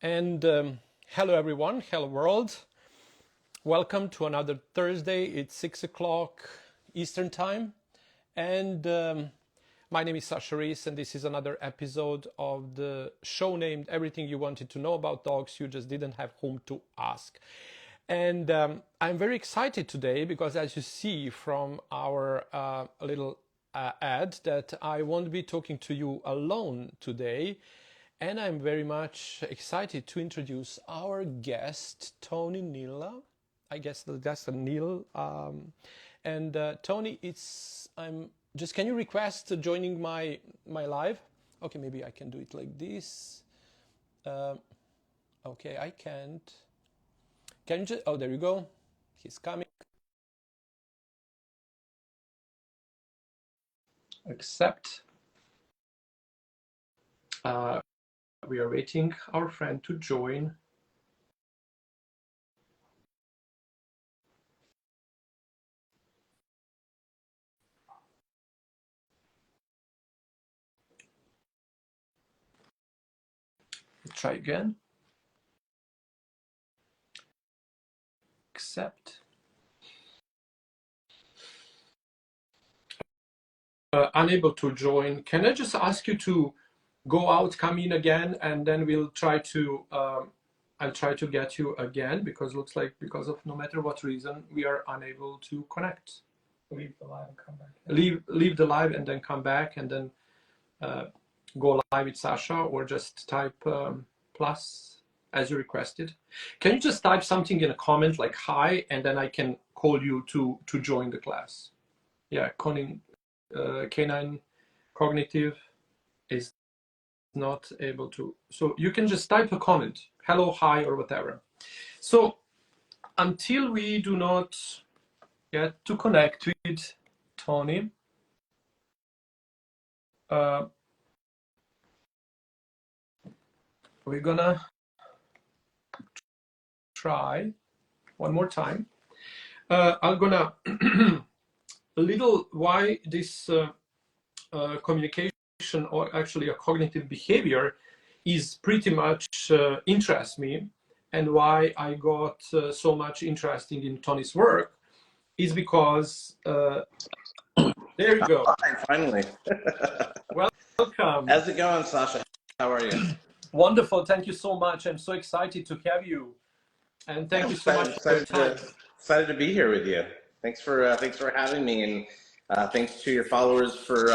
And hello, everyone. Hello, world. Welcome to another Thursday. It's 6 o'clock Eastern Time. And my name is Sasha Reese, and this is another episode of the show named Everything You Wanted to Know About Dogs You Just Didn't Have Whom to Ask. And I'm very excited today because, as you see from our little ad, that I won't be talking to you alone today. And I'm very much excited to introduce our guest, Tony Nila. I guess that's a Neil. And Tony, can you request joining my live? Okay, maybe I can do it like this. Okay, I can't. Can you just, oh, there you go. He's coming. Accept. We are waiting our friend to join. Let's try again. Accept. Unable to join. Can I just ask you to go out, come in again, and then we'll try to, I'll try to get you again, because it looks like because of no matter what reason, we are unable to connect. Leave the live and come back. Leave the live and then come back, and then go live with Sasha, or just type plus as you requested. Can you just type something in a comment like hi, and then I can call you to join the class? Yeah, Canine Cognitive is not able to. So you can just type a comment, hello, hi, or whatever. So until we do not get to connect with Tony, we're gonna try one more time. I'm gonna a little why this communication, or actually a cognitive behavior, is pretty much interests me, and why I got so much interested in Tony's work is because there you go. Hi, finally. Welcome. How's it going, Sasha? How are you? Wonderful. Thank you so much. I'm so excited to have you, and thank you so much for your time. Excited to be here with you. Thanks for having me, and thanks to your followers for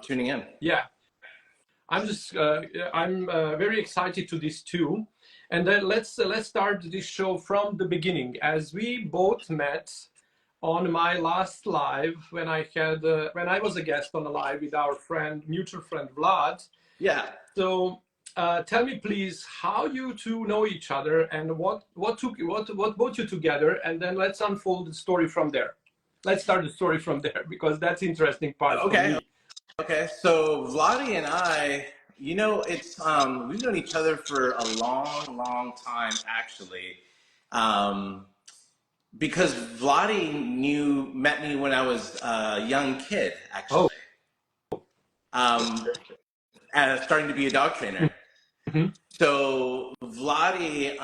tuning in. Yeah, I'm very excited to this too. And then let's start this show from the beginning, as we both met on my last live when I was a guest on a live with our mutual friend Vlad. Yeah. So tell me, please, how you two know each other, and what brought you together, and then let's unfold the story from there. Let's start the story from there, because that's the interesting part. Okay. Okay. So Vladi and I, it's we've known each other for a long, long time, actually. Because Vladi met me when I was a young kid, actually. Starting to be a dog trainer. Mm-hmm. So Vladi,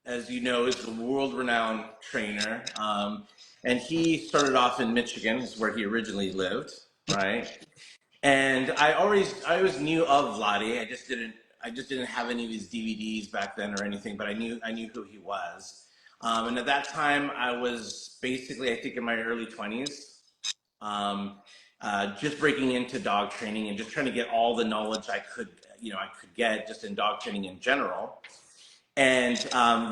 as you know, is a world-renowned trainer, and he started off in Michigan, is where he originally lived, right? And I always knew of Vladi. I just didn't have any of his DVDs back then or anything, but I knew who he was. And at that time, I was basically, I think, in my early 20s, just breaking into dog training and just trying to get all the knowledge I could get just in dog training in general. And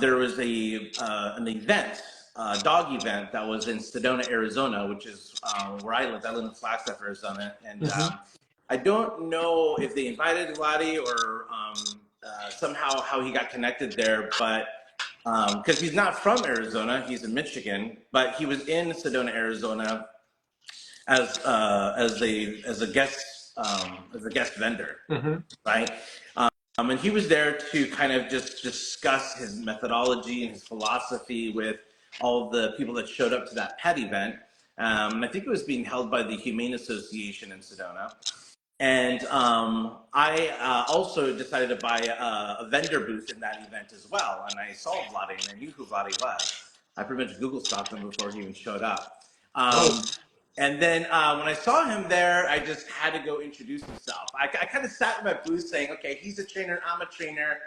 there was an event, a dog event that was in Sedona, Arizona, which is where I live. I live in Flagstaff, Arizona. And I don't know if they invited Vladi or somehow how he got connected there, but because he's not from Arizona, he's in Michigan, but he was in Sedona, Arizona as a guest vendor, right? And he was there to kind of just discuss his methodology and his philosophy with all the people that showed up to that pet event. I think it was being held by the Humane Association in Sedona. And I also decided to buy a vendor booth in that event as well. And I saw Vlade, and I knew who Vlade was. I pretty much Google stalked him before he even showed up. And then when I saw him there, I just had to go introduce himself. I kind of sat in my booth saying, okay, he's a trainer, I'm a trainer,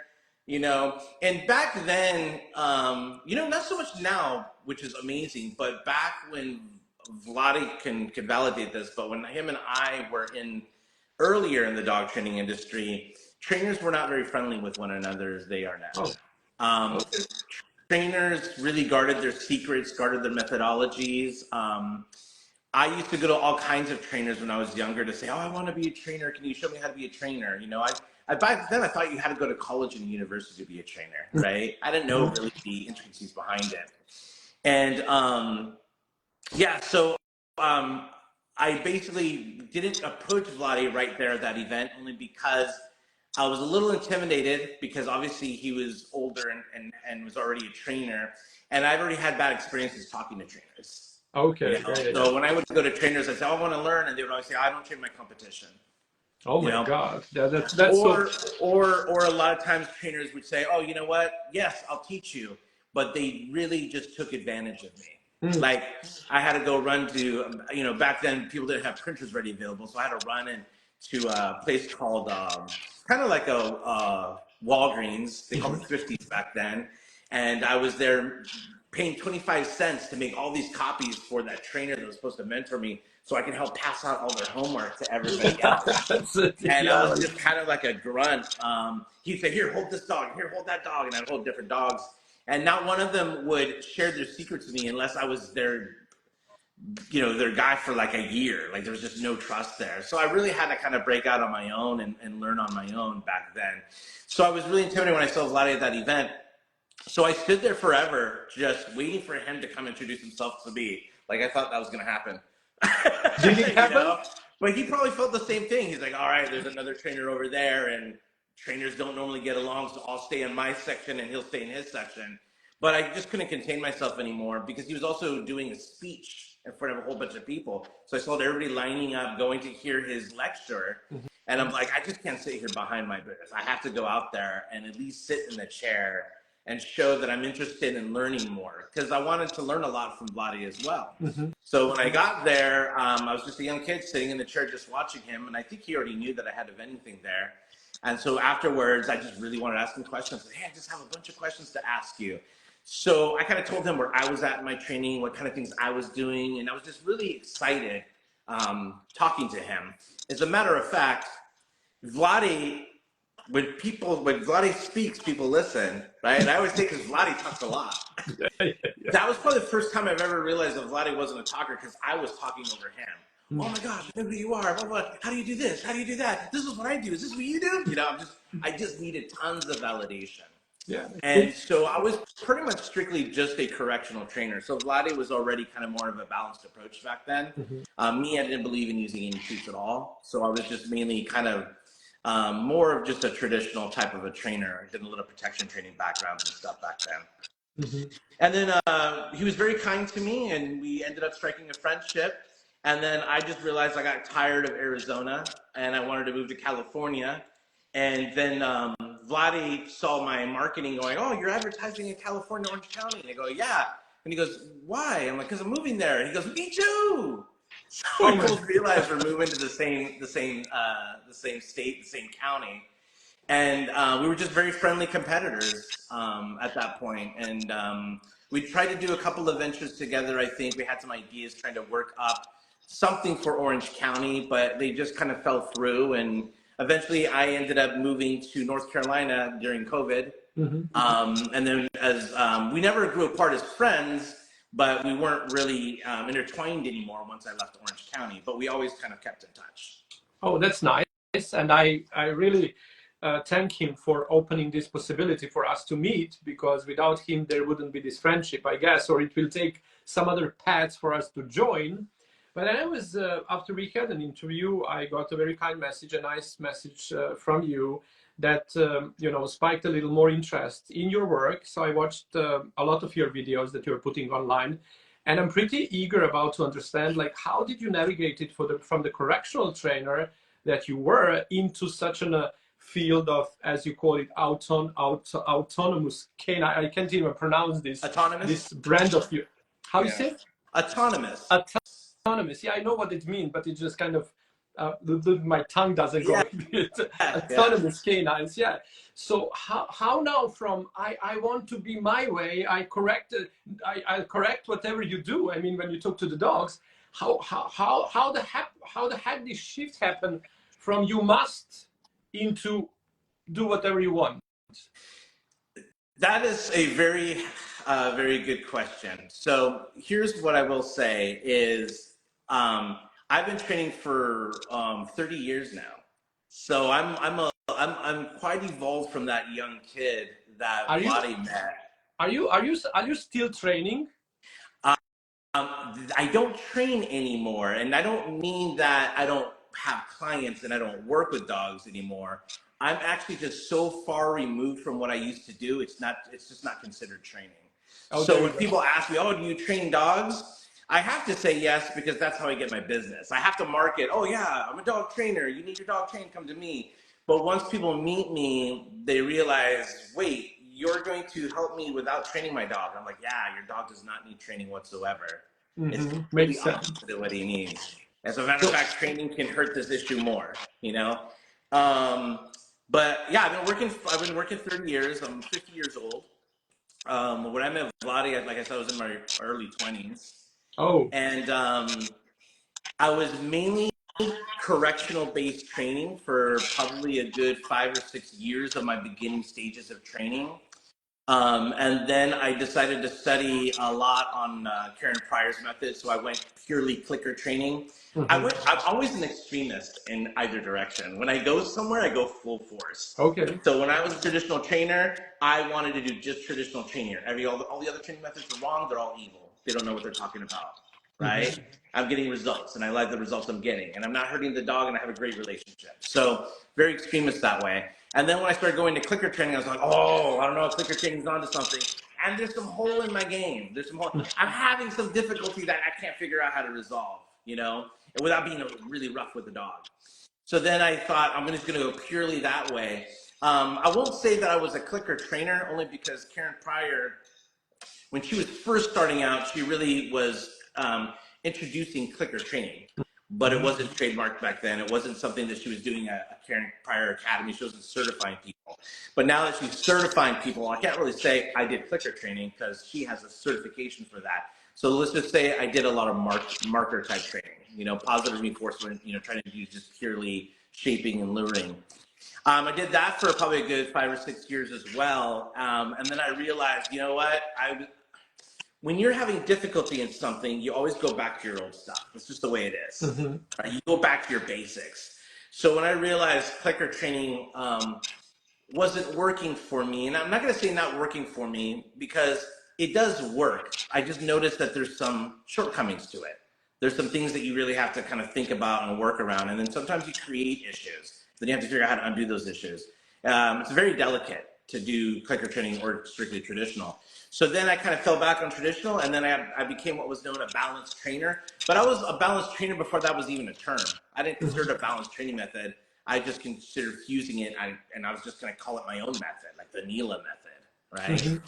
you know. And back then, you know, not so much now, which is amazing, but back when Vlade can validate this, but when him and I were earlier in the dog training industry, trainers were not very friendly with one another as they are now. Trainers really guarded their secrets, guarded their methodologies. I used to go to all kinds of trainers when I was younger to say, oh, I want to be a trainer. Can you show me how to be a trainer? You know, I back then I thought you had to go to college and university to be a trainer, right? I didn't know really the intricacies behind it. And yeah, so I basically didn't approach Vlade right there at that event only because I was a little intimidated because obviously he was older and was already a trainer, and I've already had bad experiences talking to trainers. Okay. You know? So when I would go to trainers, I'd say, oh, I want to learn, and they would always say, I don't train my competition. Oh my God. That's or a lot of times trainers would say, oh, you know what? Yes, I'll teach you. But they really just took advantage of me. Like I had to go run to, you know, back then people didn't have printers ready available. So I had to run into a place called kind of like a Walgreens. They called it Thrifties back then. And I was there paying 25 cents to make all these copies for that trainer that was supposed to mentor me so I can help pass out all their homework to everybody else. And I was just kind of like a grunt. He'd say, here, hold this dog, here, hold that dog, and I'd hold different dogs. And not one of them would share their secrets with me unless I was their, you know, their guy for like a year. Like there was just no trust there. So I really had to kind of break out on my own and learn on my own back then. So I was really intimidated when I saw Vlade at that event. So I stood there forever, just waiting for him to come introduce himself to me. Like I thought that was going to happen. Did it happen? You know? But he probably felt the same thing. He's like, all right, there's another trainer over there, and trainers don't normally get along, so I'll stay in my section and he'll stay in his section. But I just couldn't contain myself anymore because he was also doing a speech in front of a whole bunch of people. So I saw everybody lining up, going to hear his lecture. And I'm like, I just can't sit here behind my booth. I have to go out there and at least sit in the chair and show that I'm interested in learning more, because I wanted to learn a lot from Vlade as well. So when I got there, I was just a young kid sitting in the chair just watching him, and I think he already knew that I had a vending thing there. And so afterwards, I just really wanted to ask him questions. Hey, I just have a bunch of questions to ask you. So I kind of told him where I was at in my training, what kind of things I was doing, and I was just really excited talking to him. As a matter of fact, Vlade, when Vlade speaks, people listen, right? And I always think because Vlade talks a lot. That was probably the first time I've ever realized that Vlade wasn't a talker because I was talking over him. Oh my gosh, I know who you are. Blah, blah. How do you do this? How do you do that? This is what I do. Is this what you do? You know, I just needed tons of validation. Yeah. And so I was pretty much strictly just a correctional trainer. So Vlade was already kind of more of a balanced approach back then. Me, I didn't believe in using any treats at all. So I was just mainly kind of more of just a traditional type of a trainer. I did a little protection training backgrounds and stuff back then. And then he was very kind to me, and we ended up striking a friendship. And then I just realized I got tired of Arizona, and I wanted to move to California. And then Vlade saw my marketing going, oh, you're advertising in California, Orange County. And I go, yeah. And he goes, why? I'm like, because I'm moving there. And he goes, me too. So we both realized we're moving to the same state, the same county. And we were just very friendly competitors at that point. And we tried to do a couple of ventures together. I think we had some ideas trying to work up something for Orange County, but they just kind of fell through. And eventually I ended up moving to North Carolina during COVID. And then as we never grew apart as friends, but we weren't really intertwined anymore once I left Orange County, but we always kind of kept in touch. Oh, that's nice. And I really thank him for opening this possibility for us to meet, because without him, there wouldn't be this friendship, I guess, or it will take some other paths for us to join. But I was, after we had an interview, I got a very kind message, a nice message from you that, you know, spiked a little more interest in your work. So I watched a lot of your videos that you're putting online, and I'm pretty eager about to understand, like, how did you navigate it from the correctional trainer that you were into such a field of, as you call it, autonomous canine. I can't even pronounce this. Autonomous. This brand of you. How you Yeah. say? Autonomous. Autonomous. Yeah, I know what it means, but it just kind of my tongue doesn't go. Yeah. Autonomous canines. Yeah. So how now from I want to be my way, I correct whatever you do. I mean, when you talk to the dogs, how the heck this shift happen from you must into do whatever you want? That is a very good question. So here's what I will say is, I've been training for 30 years now. So I'm quite evolved from that young kid that Vladi met. Are you still training? I don't train anymore, and I don't mean that I don't have clients and I don't work with dogs anymore. I'm actually just so far removed from what I used to do. It's just not considered training. Oh, so when people ask me, "Oh, do you train dogs?" I have to say yes, because that's how I get my business. I have to market, "Oh yeah, I'm a dog trainer. You need your dog trained, come to me." But once people meet me, they realize, wait, you're going to help me without training my dog. I'm like, yeah, your dog does not need training whatsoever. It's completely opposite of what he needs. As a matter of fact, training can hurt this issue more, you know? But yeah, I've been working 30 years. I'm 50 years old. When I met Vladi, like I said, I was in my early 20s. Oh. And I was mainly correctional based training for probably a good 5 or 6 years of my beginning stages of training. And then I decided to study a lot on Karen Pryor's method, so I went purely clicker training. I'm always an extremist in either direction. When I go somewhere, I go full force. Okay. So when I was a traditional trainer, I wanted to do just traditional training. All the other training methods are wrong. They're all evil. They don't know what they're talking about, right? I'm getting results, and I like the results I'm getting, and I'm not hurting the dog, and I have a great relationship. So very extremist that way. And then when I started going to clicker training, I was like, oh, I don't know, clicker training's onto something. And there's some hole in my game. I'm having some difficulty that I can't figure out how to resolve, you know, without being really rough with the dog. So then I thought, I'm just going to go purely that way. I won't say that I was a clicker trainer, only because Karen Pryor, when she was first starting out, she really was introducing clicker training. But it wasn't trademarked back then. It wasn't something that she was doing at Karen Pryor Academy. She wasn't certifying people. But now that she's certifying people, I can't really say I did clicker training because she has a certification for that. So let's just say I did a lot of marker type training, you know, positive reinforcement, you know, trying to do just purely shaping and luring. I did that for probably a good 5 or 6 years as well. And then I realized, you know what, when you're having difficulty in something, you always go back to your old stuff. It's just the way it is. Right? You go back to your basics. So when I realized clicker training wasn't working for me, and I'm not going to say not working for me because it does work. I just noticed that there's some shortcomings to it. There's some things that you really have to kind of think about and work around. And then sometimes you create issues. Then you have to figure out how to undo those issues. It's very delicate to do clicker training or strictly traditional. So then I kind of fell back on traditional, and then I became what was known a balanced trainer. But I was a balanced trainer before that was even a term. I didn't consider it a balanced training method. I just considered fusing it, and I was just going to call it my own method, like the Nila method, right?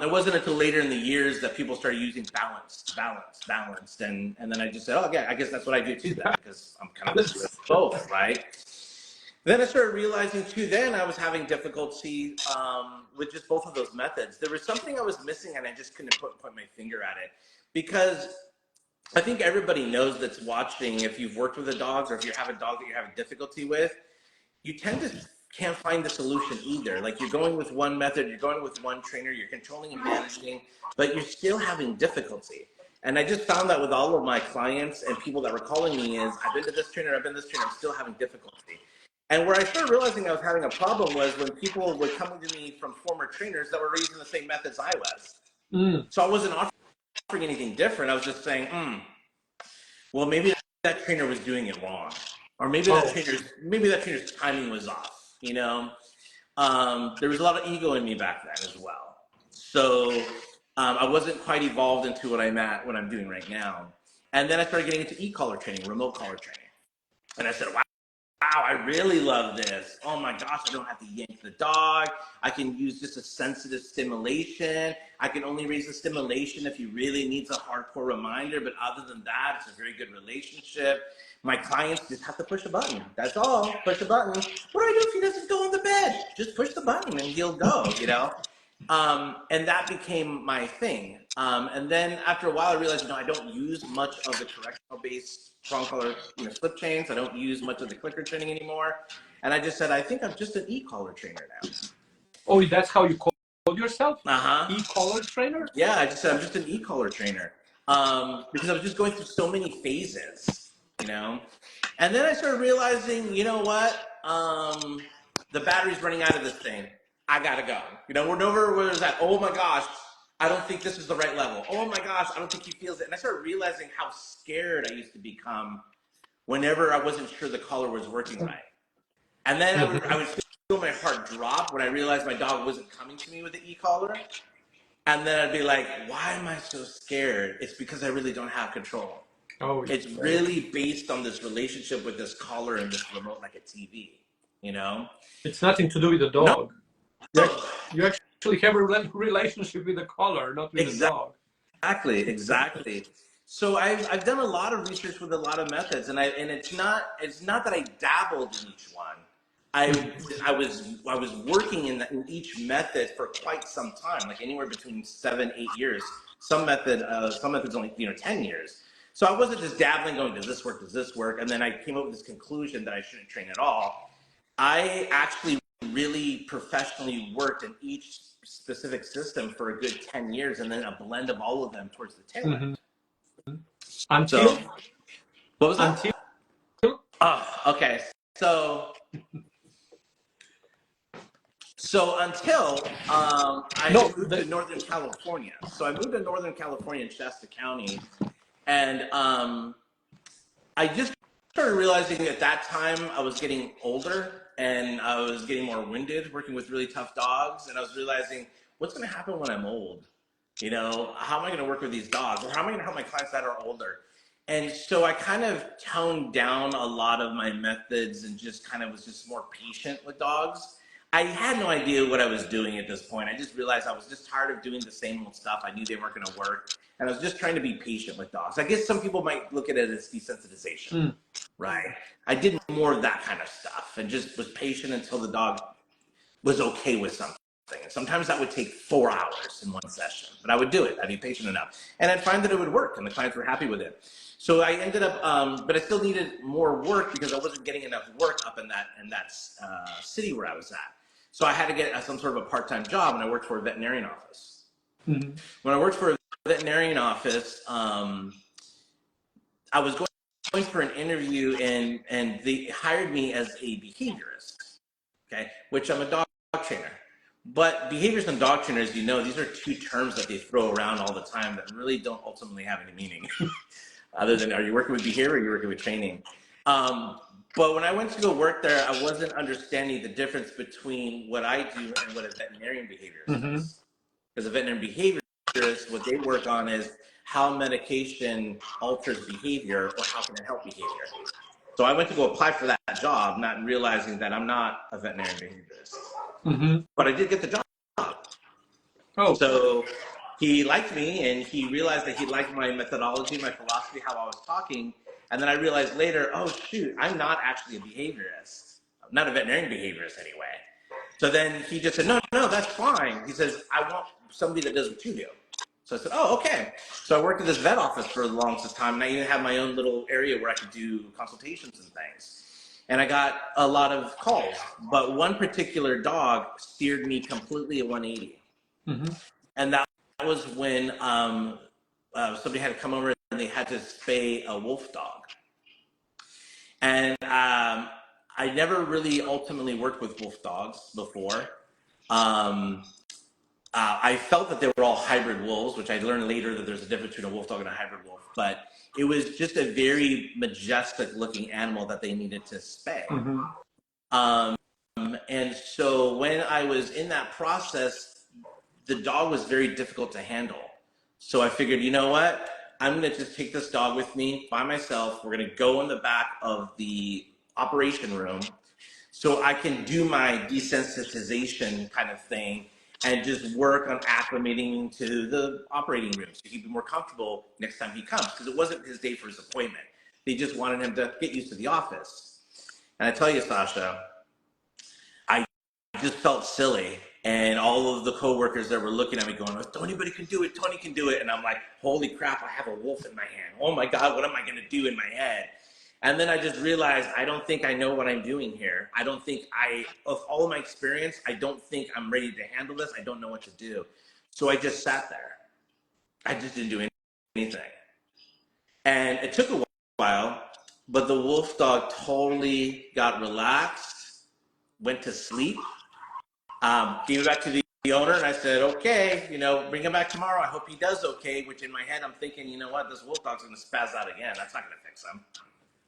It wasn't until later in the years that people started using balanced, and then I just said, oh, yeah, I guess that's what I do too, then, because I'm kind of with both, right? Then I started realizing too, then I was having difficulty with just both of those methods. There was something I was missing, and I just couldn't point my finger at it. Because I think everybody knows that's watching, if you've worked with a dog or if you have a dog that you're having difficulty with, you tend to can't find the solution either. Like you're going with one method, you're going with one trainer, you're controlling and managing, but you're still having difficulty. And I just found that with all of my clients and people that were calling me is, I've been to this trainer, I'm still having difficulty. And where I started realizing I was having a problem was when people were coming to me from former trainers that were using the same methods I was. So I wasn't offering anything different. I was just saying, well, maybe that trainer was doing it wrong. Or maybe that trainer's timing was off, you know? There was a lot of ego in me back then as well. So I wasn't quite evolved into what I'm doing right now. And then I started getting into e-collar training, remote collar training. And I said, wow, wow, I really love this. Oh my gosh, I don't have to yank the dog. I can use just a sensitive stimulation. I can only raise the stimulation if he really needs a hardcore reminder, but other than that, it's a very good relationship. My clients just have to push a button. That's all. Push a button. What do I do if he doesn't go on the bed? Just push the button and he'll go, you know? And that became my thing. And then after a while, I realized, I don't use much of the correctional-based prong collar, slip chains. I don't use much of the clicker training anymore. And I just said, I think I'm just an e-collar trainer now. Oh, that's how you call yourself? Uh-huh. E-collar trainer? Yeah, I just said I'm just an e-collar trainer. Because I was just going through so many phases, And then I started realizing, you know what? The battery's running out of this thing. I gotta go. We're nowhere where there's that, oh my gosh, I don't think this is the right level. Oh my gosh, I don't think he feels it. And I started realizing how scared I used to become whenever I wasn't sure the collar was working right. And then I would feel my heart drop when I realized my dog wasn't coming to me with the e-collar. And then I'd be like, why am I so scared? It's because I really don't have control. Oh, it's really based on this relationship with this collar and this remote like a TV, It's nothing to do with the dog. No. You actually have a relationship with the collar, not with the dog. Exactly. So I've done a lot of research with a lot of methods, and it's not that I dabbled in each one. I was working in each method for quite some time, like anywhere between 7-8 years. Some methods only 10 years. So I wasn't just dabbling, going, does this work? And then I came up with this conclusion that I shouldn't train at all. I actually really professionally worked in each specific system for a good 10 years, and then a blend of all of them towards the tail end. Until? What was that? Until? Oh, okay. So until I moved to Northern California. So I moved to Northern California in Shasta County, and I just started realizing at that time I was getting older and I was getting more winded working with really tough dogs, and I was realizing, what's going to happen when I'm old? How am I going to work with these dogs, or how am I going to help my clients that are older? And so I kind of toned down a lot of my methods and just kind of was just more patient with dogs. I had no idea what I was doing at this point. I just realized I was just tired of doing the same old stuff. I knew they weren't going to work, and I was just trying to be patient with dogs. I guess some people might look at it as desensitization, right? I did more of that kind of stuff and just was patient until the dog was okay with something. And sometimes that would take 4 hours in one session, but I would do it. I'd be patient enough, and I'd find that it would work, and the clients were happy with it. So I ended up, but I still needed more work because I wasn't getting enough work up in that city where I was at. So I had to get some sort of a part-time job, and I worked for a veterinarian office. When I worked for a veterinarian office, I was going for an interview, and they hired me as a behaviorist, okay, which I'm a dog trainer. But behaviors and dog trainers, these are two terms that they throw around all the time that really don't ultimately have any meaning, other than, are you working with behavior or are you working with training? But when I went to go work there, I wasn't understanding the difference between what I do and what a veterinarian behaviorist does. Because a veterinarian behaviorist, what they work on is how medication alters behavior, or how can it help behavior. So I went to go apply for that job, not realizing that I'm not a veterinarian behaviorist. But I did get the job. Oh. So he liked me, and he realized that he liked my methodology, my philosophy, how I was talking. And then I realized later, oh shoot, I'm not actually a behaviorist. I'm not a veterinarian behaviorist anyway. So then he just said, no, that's fine. He says, I want somebody that does what you do. So I said, oh, okay. So I worked at this vet office for the longest time, and I even had my own little area where I could do consultations and things. And I got a lot of calls, but one particular dog steered me completely at 180. And that was when somebody had to come over and they had to spay a wolf dog. And I never really ultimately worked with wolf dogs before. I felt that they were all hybrid wolves, which I learned later that there's a difference between a wolf dog and a hybrid wolf. But it was just a very majestic looking animal that they needed to spay. And so when I was in that process, the dog was very difficult to handle. So I figured, you know what? I'm going to just take this dog with me by myself. We're going to go in the back of the operation room so I can do my desensitization kind of thing and just work on acclimating to the operating room so he'd be more comfortable next time he comes, because it wasn't his day for his appointment. They just wanted him to get used to the office. And I tell you, Sasha, I just felt silly. And all of the coworkers that were looking at me going, oh, anybody can do it, Tony can do it. And I'm like, holy crap, I have a wolf in my hand. Oh my God, what am I gonna do in my head? And then I just realized, I don't think I know what I'm doing here. I don't think of all of my experience, I don't think I'm ready to handle this. I don't know what to do. So I just sat there. I just didn't do anything. And it took a while, but the wolf dog totally got relaxed, went to sleep, gave it back to the owner, and I said, okay, bring him back tomorrow. I hope he does okay, which in my head, I'm thinking, you know what, this wolf dog's gonna spaz out again. That's not gonna fix him.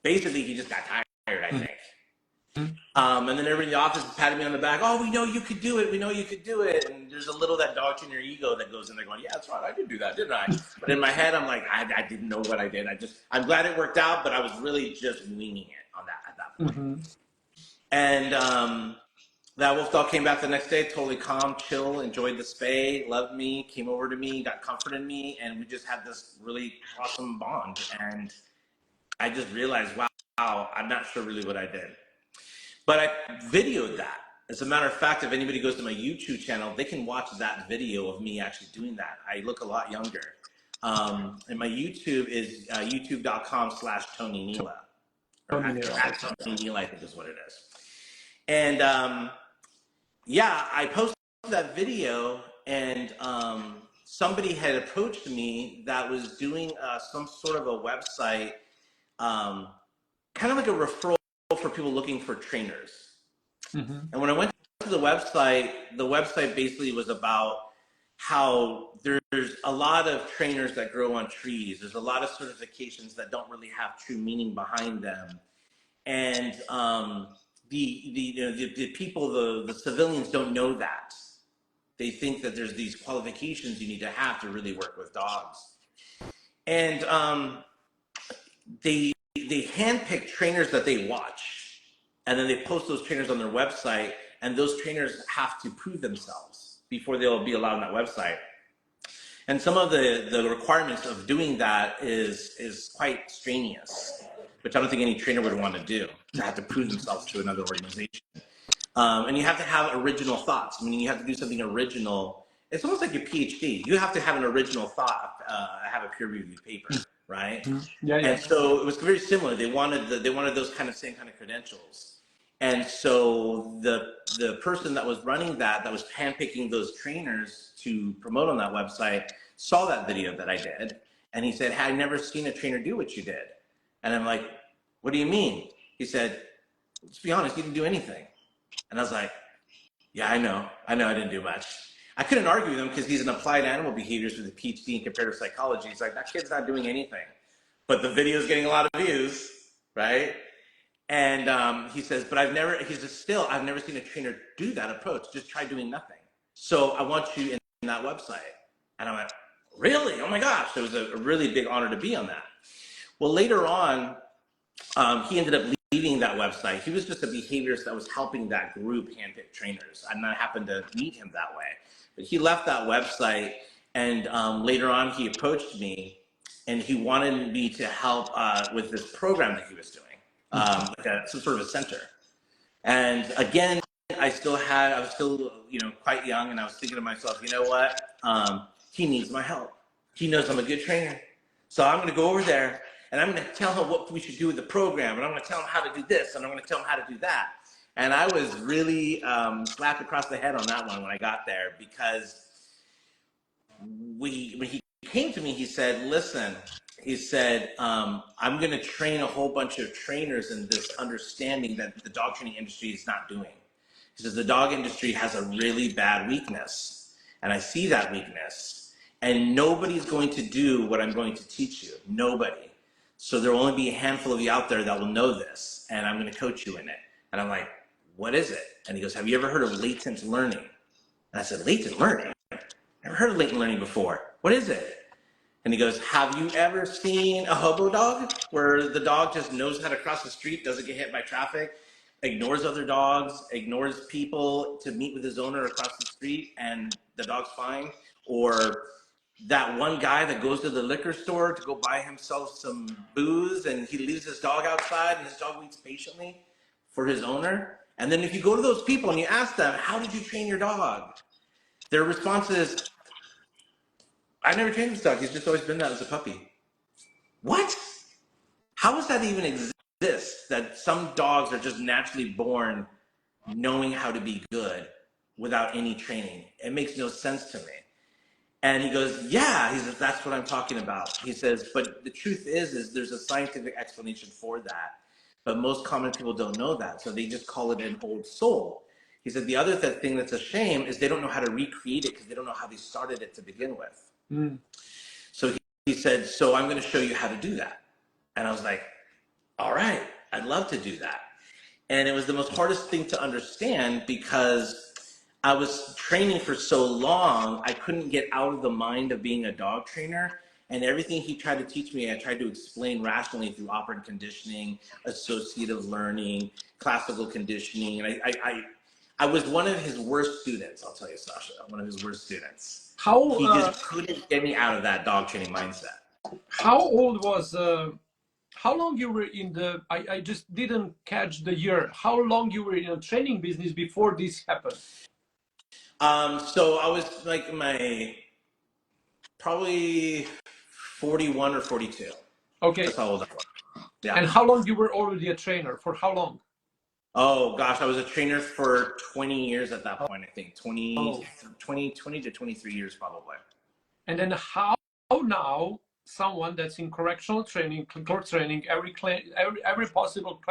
Basically, he just got tired, I think. And then everybody in the office patted me on the back. Oh, we know you could do it. We know you could do it. And there's a little that dog in your ego that goes in there going, yeah, that's right. I did do that, didn't I? But in my head, I'm like, I didn't know what I did. I'm glad it worked out, but I was really just winging it on that at that point. And that wolf dog came back the next day, totally calm, chill, enjoyed the spay, loved me, came over to me, got comfort in me, and we just had this really awesome bond. And I just realized, wow, I'm not sure really what I did. But I videoed that. As a matter of fact, if anybody goes to my YouTube channel, they can watch that video of me actually doing that. I look a lot younger. And my YouTube is youtube.com/Tony Nila. Or Tony Nila, I think is what it is. And yeah, I posted that video, and somebody had approached me that was doing some sort of a website, kind of like a referral for people looking for trainers. And when I went to the website basically was about how there's a lot of trainers that grow on trees. There's a lot of certifications that don't really have true meaning behind them. And the people, the civilians don't know that. They think that there's these qualifications you need to have to really work with dogs. And they handpick trainers that they watch, and then they post those trainers on their website, and those trainers have to prove themselves before they'll be allowed on that website. And some of the requirements of doing that is quite strenuous, which I don't think any trainer would want to do, to have to prove themselves to another organization. And you have to have original thoughts. Meaning you have to do something original. It's almost like your PhD. You have to have an original thought, have a peer-reviewed paper, right? Yeah. And so it was very similar. They wanted those same kind of credentials. And so the person that was running that was handpicking those trainers to promote on that website, saw that video that I did, and he said, "Hey, I've never seen a trainer do what you did." And I'm like, "What do you mean?" He said, "Let's be honest, you didn't do anything." And I was like, "Yeah, I know I didn't do much." I couldn't argue with him because he's an applied animal behaviorist with a PhD in comparative psychology. He's like, that kid's not doing anything, but the video's getting a lot of views, right? And he says, but I've never seen a trainer do that approach. Just try doing nothing. So I want you in that website. And I went, really? Oh my gosh. It was a really big honor to be on that. Well, later on, he ended up leaving that website. He was just a behaviorist that was helping that group handpick trainers. And I happened to meet him that way. But he left that website, and later on he approached me, and he wanted me to help with this program that he was doing, some sort of a center. And again, I was still quite young, and I was thinking to myself, you know what? He needs my help. He knows I'm a good trainer. So I'm going to go over there, and I'm going to tell him what we should do with the program, and I'm going to tell him how to do this, and I'm going to tell him how to do that. And I was really slapped across the head on that one when I got there, because when he came to me, he said, listen, he said, I'm going to train a whole bunch of trainers in this understanding that the dog training industry is not doing. He says, the dog industry has a really bad weakness, and I see that weakness, and nobody's going to do what I'm going to teach you. Nobody. So there will only be a handful of you out there that will know this, and I'm going to coach you in it. And I'm like, what is it? And he goes, have you ever heard of latent learning? And I said, latent learning? Never heard of latent learning before. What is it? And he goes, have you ever seen a hobo dog where the dog just knows how to cross the street, doesn't get hit by traffic, ignores other dogs, ignores people to meet with his owner across the street, and the dog's fine? Or that one guy that goes to the liquor store to go buy himself some booze and he leaves his dog outside and his dog waits patiently for his owner? And then if you go to those people and you ask them, how did you train your dog? Their response is, I never trained this dog. He's just always been that as a puppy. What? How does that even exist? That some dogs are just naturally born knowing how to be good without any training? It makes no sense to me. And he goes, yeah, he says, that's what I'm talking about. He says, but the truth is there's a scientific explanation for that. But most common people don't know that. So they just call it an old soul. He said, the other thing that's a shame is they don't know how to recreate it because they don't know how they started it to begin with. So he said, so I'm going to show you how to do that. And I was like, all right, I'd love to do that. And it was the most hardest thing to understand because I was training for so long, I couldn't get out of the mind of being a dog trainer. And everything he tried to teach me, I tried to explain rationally through operant conditioning, associative learning, classical conditioning. And I was one of his worst students, I'll tell you, Sasha, one of his worst students. He just couldn't get me out of that dog training mindset. How old was, how long you were in the, I just didn't catch the year, how long you were in a training business before this happened? So I was like probably 41 or 42. Okay. That's how old I was. Yeah. And how long you were already a trainer? For how long? Oh gosh, I was a trainer for 20 years at that point, I think. 20 to 23 years probably. And then how now someone that's in correctional training, court training, every possible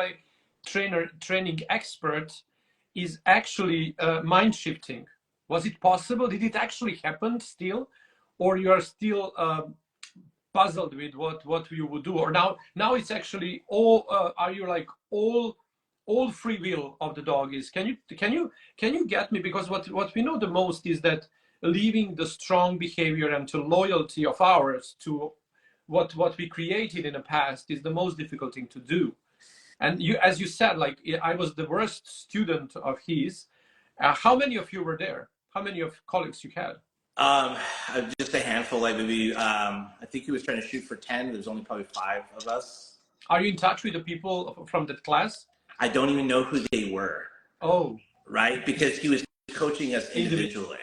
training expert is actually mind shifting? Was it possible? Did it actually happen still? Or you are still puzzled with what you would do? Or now it's actually all, are you like all free will of the dog is? Can you get me? Because what we know the most is that leaving the strong behavior and to loyalty of ours to what we created in the past is the most difficult thing to do. And you, as you said, like I was the worst student of his. How many of you were there? How many of colleagues you had? Just a handful, like maybe, I think he was trying to shoot for 10. There's only probably 5 of us. Are you in touch with the people from that class? I don't even know who they were. Oh. Right? Because he was coaching us individually.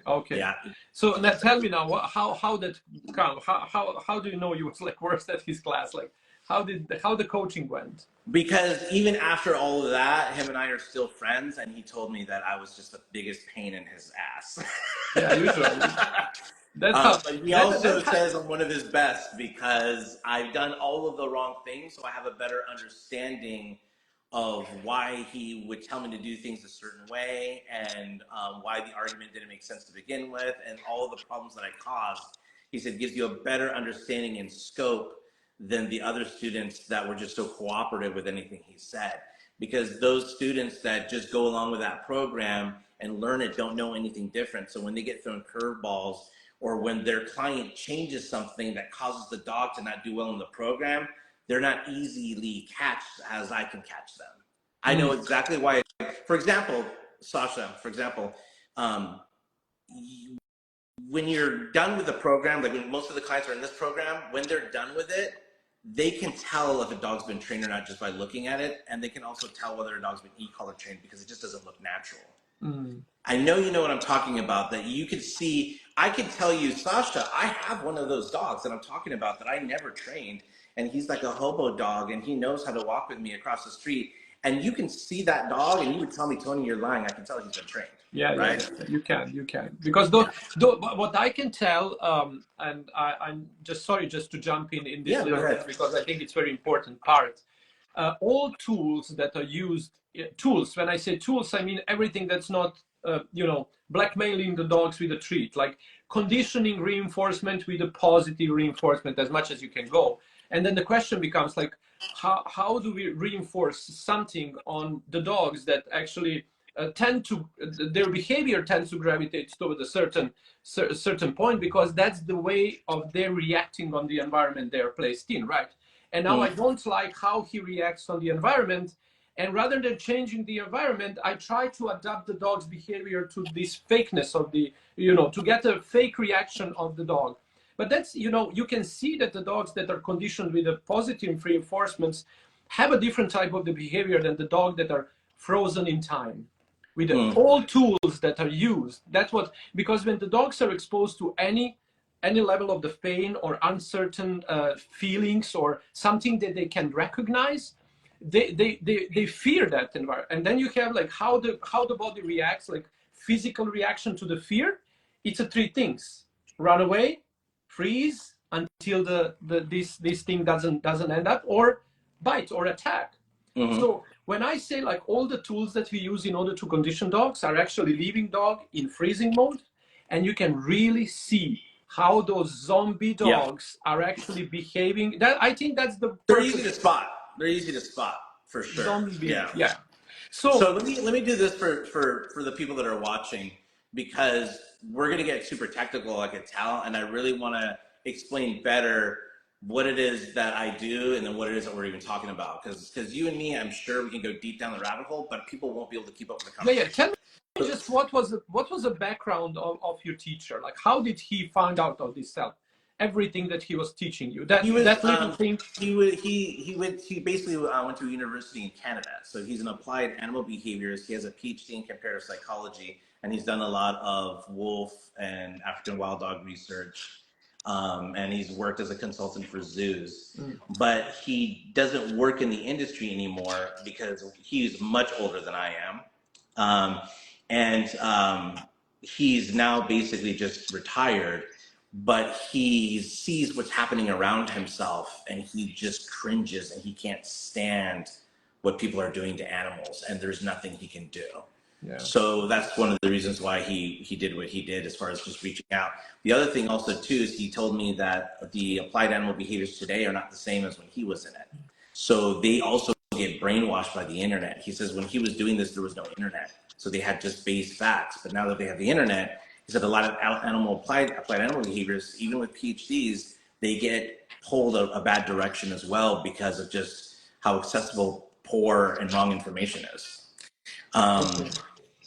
Okay. Yeah. So now tell me now, how that come? How do you know you was like worse at his class? Like how the coaching went? Because even after all of that, him and I are still friends, and he told me that I was just the biggest pain in his ass. Yeah, usually. But he also says I'm one of his best because I've done all of the wrong things, so I have a better understanding of why he would tell me to do things a certain way, and why the argument didn't make sense to begin with, and all of the problems that I caused. He said gives you a better understanding and scope than the other students that were just so cooperative with anything he said. Because those students that just go along with that program and learn it don't know anything different. So when they get thrown curveballs, or when their client changes something that causes the dog to not do well in the program, they're not easily catched as I can catch them. I know exactly why. For example, Sasha, when you're done with the program, like when most of the clients are in this program, when they're done with it, they can tell if a dog's been trained or not just by looking at it. And they can also tell whether a dog's been e-collar trained because it just doesn't look natural. I know you know what I'm talking about, that you could see, I could tell you, Sasha, I have one of those dogs that I'm talking about that I never trained. And he's like a hobo dog and he knows how to walk with me across the street. And you can see that dog and you would tell me, Tony, you're lying. I can tell he's been trained. Yeah, right? Yeah, you can. Because what I can tell, and I'm just sorry just to jump in this little bit because I think it's very important part. All tools that are used, tools, when I say tools, I mean everything that's not, blackmailing the dogs with a treat, like conditioning reinforcement with a positive reinforcement as much as you can go. And then the question becomes like, how do we reinforce something on the dogs that actually their behavior tends to gravitate toward a certain point, because that's the way of their reacting on the environment they're placed in, right? And now I don't like how he reacts on the environment, and rather than changing the environment, I try to adapt the dog's behavior to this fakeness of the, to get a fake reaction of the dog. But that's, you can see that the dogs that are conditioned with the positive reinforcements have a different type of the behavior than the dog that are frozen in time with all tools that are used. That's what, because when the dogs are exposed to any level of the pain or uncertain feelings or something that they can recognize, they fear that environment. And then you have like how the body reacts, like physical reaction to the fear. It's a three things: run away, freeze until this thing doesn't end up, or bite or attack. So when I say like all the tools that we use in order to condition dogs are actually leaving dog in freezing mode, and you can really see how those zombie dogs are actually behaving. That, I think that's the They're easy to spot. They're easy to spot for sure. Zombie. Yeah. So let me do this for the people that are watching, because we're gonna get super technical, I can tell, and I really want to explain better what it is that I do and then what it is that we're even talking about. Because you and me, I'm sure we can go deep down the rabbit hole, but people won't be able to keep up with the conversation. Yeah. Tell me just what was the background of your teacher? Like, how did he find out of this stuff? Everything that he was teaching you. That little thing. He basically went to a university in Canada. So he's an applied animal behaviorist. He has a PhD in comparative psychology, and he's done a lot of wolf and African wild dog research. And he's worked as a consultant for zoos, but he doesn't work in the industry anymore because he's much older than I am. He's now basically just retired, but he sees what's happening around himself and he just cringes and he can't stand what people are doing to animals, and there's nothing he can do. Yeah. So that's one of the reasons why he did what he did as far as just reaching out. The other thing also too is he told me that the applied animal behaviors today are not the same as when he was in it. So they also get brainwashed by the internet. He says when he was doing this, there was no internet. So they had just base facts. But now that they have the internet, he said a lot of applied animal behaviors, even with PhDs, they get pulled a bad direction as well because of just how accessible, poor, and wrong information is.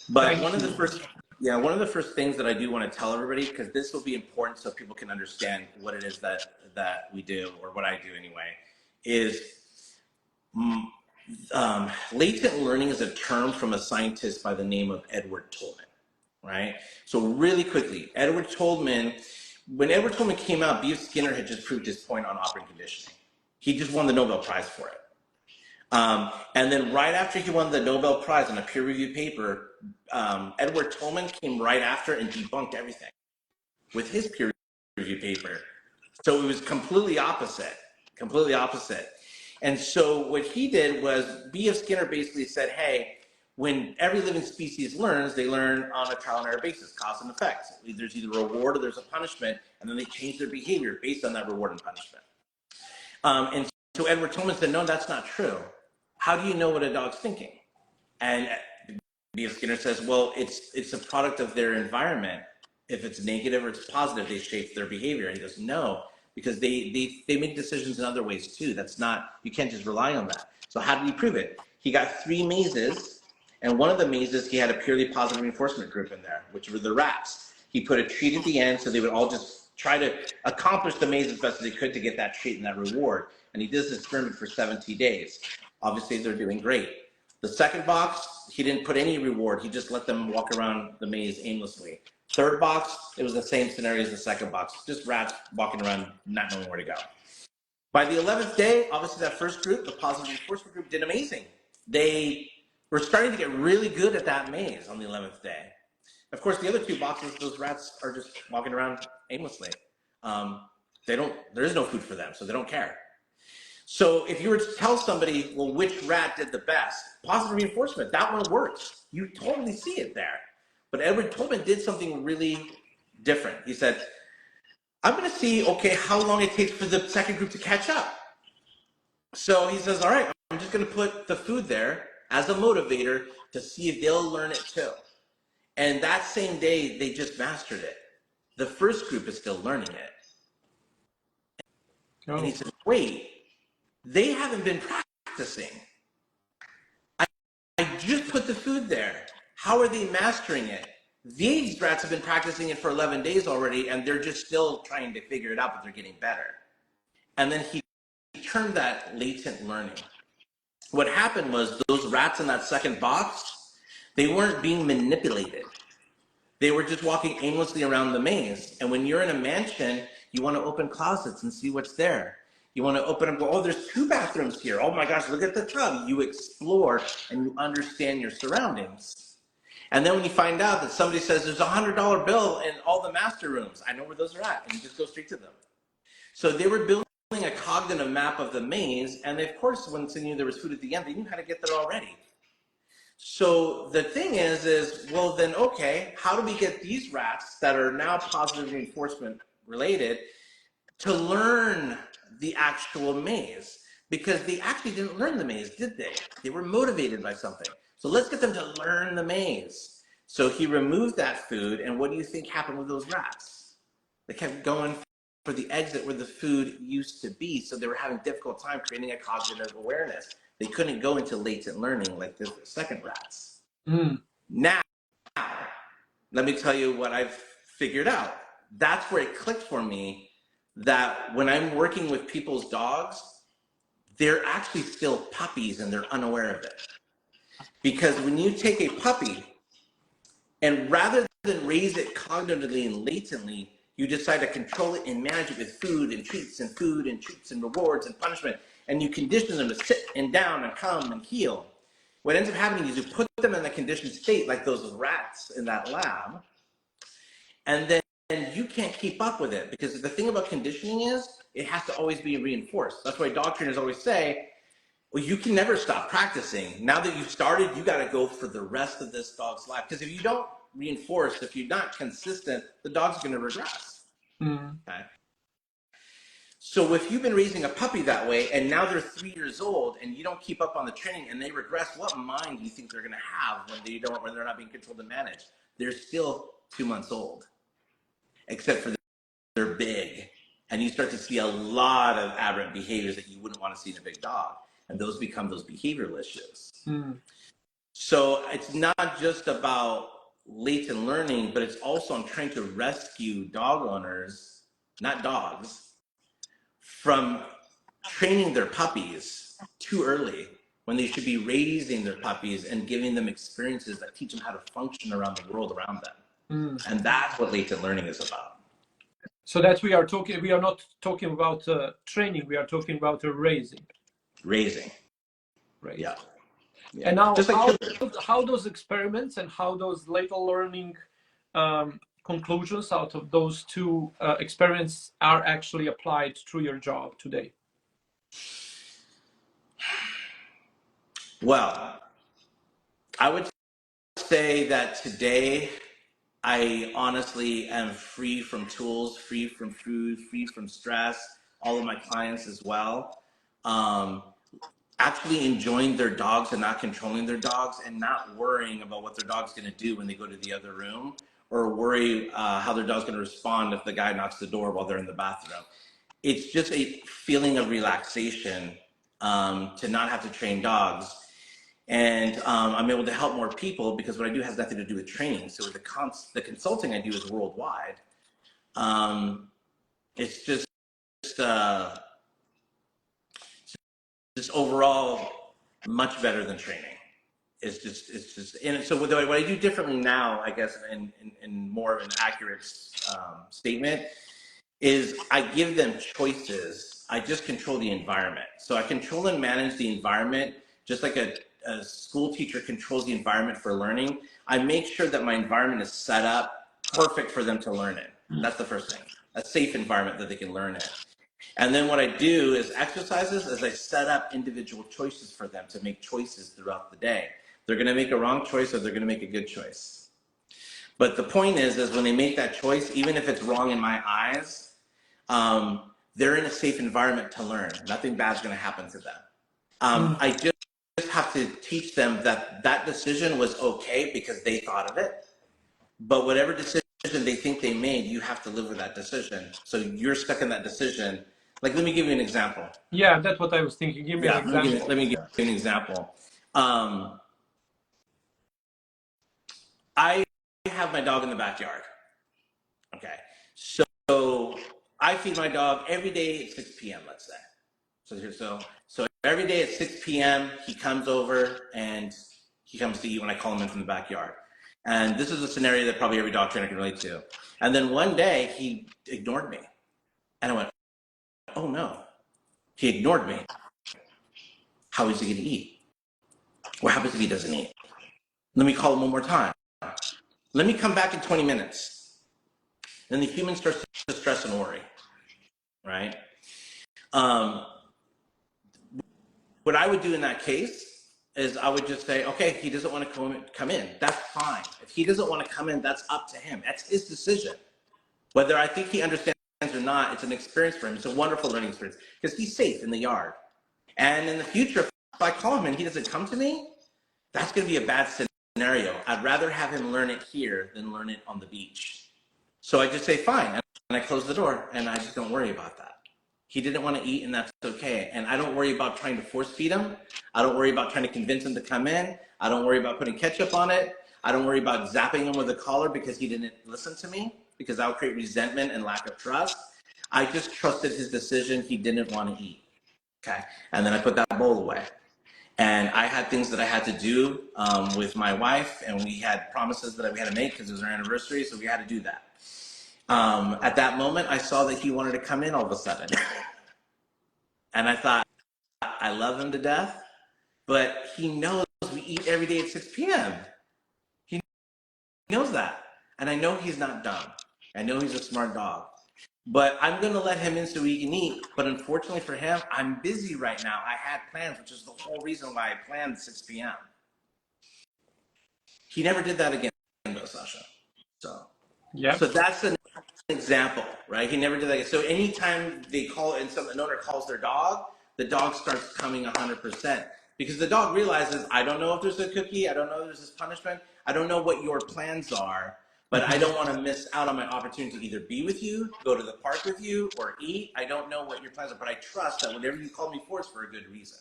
But one of the first things that I do want to tell everybody, because this will be important so people can understand what it is that we do, or what I do anyway, is latent learning is a term from a scientist by the name of Edward Tolman, right? So really quickly, when Edward Tolman came out, B.F. Skinner had just proved his point on operant conditioning. He just won the Nobel Prize for it. And then right after he won the Nobel Prize on a peer-reviewed paper, Edward Tolman came right after and debunked everything with his peer-reviewed paper. So it was completely opposite. And so what he did was, B.F. Skinner basically said, hey, when every living species learns, they learn on a trial and error basis, cause and effect. There's either a reward or there's a punishment, and then they change their behavior based on that reward and punishment. And so Edward Tolman said, no, that's not true. How do you know what a dog's thinking? And B.F. Skinner says, well, it's a product of their environment. If it's negative or it's positive, they shape their behavior. And he goes, no, because they make decisions in other ways too. That's not, you can't just rely on that. So how did he prove it? He got 3 mazes, and one of the mazes, he had a purely positive reinforcement group in there, which were the rats. He put a treat at the end, so they would all just try to accomplish the maze as best as they could to get that treat and that reward. And he did this experiment for 70 days. Obviously, they're doing great. The second box, he didn't put any reward. He just let them walk around the maze aimlessly. Third box, it was the same scenario as the second box, just rats walking around not knowing where to go. By the 11th day, obviously that first group, the positive reinforcement group, did amazing. They were starting to get really good at that maze on the 11th day. Of course, the other 2 boxes, those rats are just walking around aimlessly. There is no food for them, so they don't care. So if you were to tell somebody, well, which rat did the best? Positive reinforcement, that one works. You totally see it there. But Edward Tolman did something really different. He said, I'm going to see, okay, how long it takes for the second group to catch up. So he says, all right, I'm just going to put the food there as a motivator to see if they'll learn it too. And that same day, they just mastered it. The first group is still learning it. Oh. And he said, wait, they haven't been practicing. I just put the food there. How are they mastering it? These rats have been practicing it for 11 days already, and they're just still trying to figure it out, but they're getting better. And then he termed that latent learning. What happened was those rats in that second box, they weren't being manipulated. They were just walking aimlessly around the maze. And when you're in a mansion, you want to open closets and see what's there. You want to open and go, oh, there's 2 bathrooms here. Oh my gosh, look at the tub. You explore and you understand your surroundings. And then when you find out that somebody says there's a $100 bill in all the master rooms, I know where those are at, and you just go straight to them. So they were building a cognitive map of the maze, and of course, when they knew there was food at the end, they knew how to get there already. So the thing is, well then, okay, how do we get these rats that are now positive reinforcement related to learn the actual maze? Because they actually didn't learn the maze, did they? They were motivated by something. So let's get them to learn the maze. So he removed that food, and what do you think happened with those rats? They kept going for the exit where the food used to be, so they were having a difficult time creating a cognitive awareness. They couldn't go into latent learning like the second rats. Now, let me tell you what I've figured out. That's where it clicked for me, that when I'm working with people's dogs, they're actually still puppies and they're unaware of it. Because when you take a puppy and rather than raise it cognitively and latently, you decide to control it and manage it with food and treats and rewards and punishment, and you condition them to sit and down and come and heel. What ends up happening is you put them in a conditioned state like those rats in that lab, and then you can't keep up with it, because the thing about conditioning is it has to always be reinforced. That's why dog trainers always say, well, you can never stop practicing. Now that you've started, you got to go for the rest of this dog's life. Because if you don't reinforce, if you're not consistent, the dog's going to regress. Okay? So if you've been raising a puppy that way, and now they're 3 years old, and you don't keep up on the training, and they regress, what mind do you think they're going to have when they're not being controlled and managed? They're still 2 months old, except for they're big, and you start to see a lot of aberrant behaviors that you wouldn't want to see in a big dog. And those become those behavioral issues. So it's not just about latent learning, but it's also I'm trying to rescue dog owners, not dogs, from training their puppies too early when they should be raising their puppies and giving them experiences that teach them how to function around the world around them. And that's what latent learning is about. So that we are not talking about training, we are talking about raising. Raising. Yeah. Yeah. And now, just like how those experiments and how those latent learning conclusions out of those 2 experiments are actually applied through your job today? Well, I would say that today I honestly am free from tools, free from food, free from stress, all of my clients as well. Actually enjoying their dogs and not controlling their dogs, and not worrying about what their dog's going to do when they go to the other room, or worry how their dog's going to respond if the guy knocks the door while they're in the bathroom. It's just a feeling of relaxation to not have to train dogs. And I'm able to help more people because what I do has nothing to do with training. So the consulting I do is worldwide. It's just overall much better than training. It's just, and so what I do differently now, I guess, in more of an accurate statement, is I give them choices. I just control the environment. So I control and manage the environment just like a school teacher controls the environment for learning. I make sure that my environment is set up perfect for them to learn in. That's the first thing. A safe environment that they can learn in. And then what I do is exercises as I set up individual choices for them to make choices throughout the day. They're going to make a wrong choice or they're going to make a good choice. But the point is when they make that choice, even if it's wrong in my eyes, they're in a safe environment to learn. Nothing bad's going to happen to them. I just have to teach them that that decision was okay because they thought of it. But whatever decision they think they made, you have to live with that decision. So you're stuck in that decision. Like, let me give you an example. Yeah, that's what I was thinking. Give me an example. Let me give you an example. I have my dog in the backyard. Okay. So I feed my dog every day at 6 p.m., let's say. So every day at 6 p.m., he comes over and he comes to eat when I call him in from the backyard. And this is a scenario that probably every dog trainer can relate to. And then one day he ignored me. And I went, oh no, he ignored me. How is he going to eat? What happens if he doesn't eat? Let me call him one more time. Let me come back in 20 minutes. Then the human starts to stress and worry, right? What I would do in that case is I would just say, okay, he doesn't want to come in. That's fine. If he doesn't want to come in, that's up to him. That's his decision. Whether I think he understands or not, it's an experience for him. It's a wonderful learning experience because he's safe in the yard. And in the future, if I call him and he doesn't come to me, that's going to be a bad scenario. I'd rather have him learn it here than learn it on the beach. So I just say, fine. And I close the door and I just don't worry about that. He didn't want to eat and that's okay. And I don't worry about trying to force feed him. I don't worry about trying to convince him to come in. I don't worry about putting ketchup on it. I don't worry about zapping him with a collar because he didn't listen to me, because that would create resentment and lack of trust. I just trusted his decision. He didn't want to eat. Okay. And then I put that bowl away. And I had things that I had to do with my wife, and we had promises that we had to make because it was our anniversary, so we had to do that. At that moment, I saw that he wanted to come in all of a sudden. And I thought, I love him to death, but he knows we eat every day at 6 p.m. He knows that. And I know he's not dumb. I know he's a smart dog. But I'm going to let him in so he can eat. But unfortunately for him, I'm busy right now. I had plans, which is the whole reason why I planned 6 p.m. He never did that again, though, Sasha. So that's an example, right? He never did that again. So anytime they call and an owner calls their dog, the dog starts coming 100%. Because the dog realizes, I don't know if there's a cookie. I don't know if there's this punishment. I don't know what your plans are. But I don't want to miss out on my opportunity to either be with you, go to the park with you, or eat. I don't know what your plans are, but I trust that whatever you call me for is for a good reason.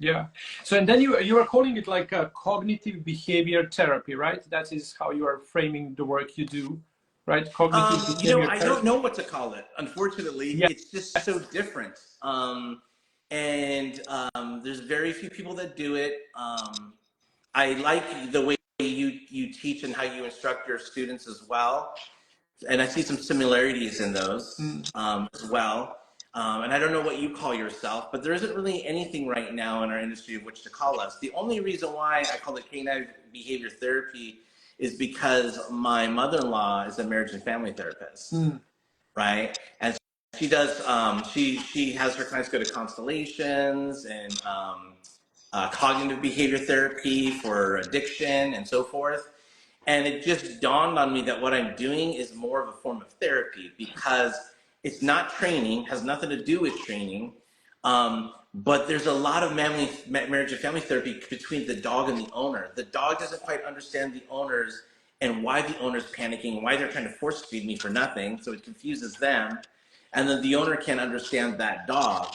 Yeah. So, and then you are calling it like a cognitive behavior therapy, right? That is how you are framing the work you do, right? Cognitive behavior therapy. I don't know what to call it. Unfortunately, It's just so different. There's very few people that do it. I like the way you teach and how you instruct your students as well. And I see some similarities in those as well. And I don't know what you call yourself, but there isn't really anything right now in our industry of which to call us. The only reason why I call it canine behavior therapy is because my mother-in-law is a marriage and family therapist, right? And she does, she has her clients go to constellations and cognitive behavior therapy for addiction and so forth. And it just dawned on me that what I'm doing is more of a form of therapy because it's not training, has nothing to do with training. But there's a lot of marriage and family therapy between the dog and the owner. The dog doesn't quite understand the owners and why the owner's panicking, why they're trying to force feed me for nothing. So it confuses them. And then the owner can't understand that dog.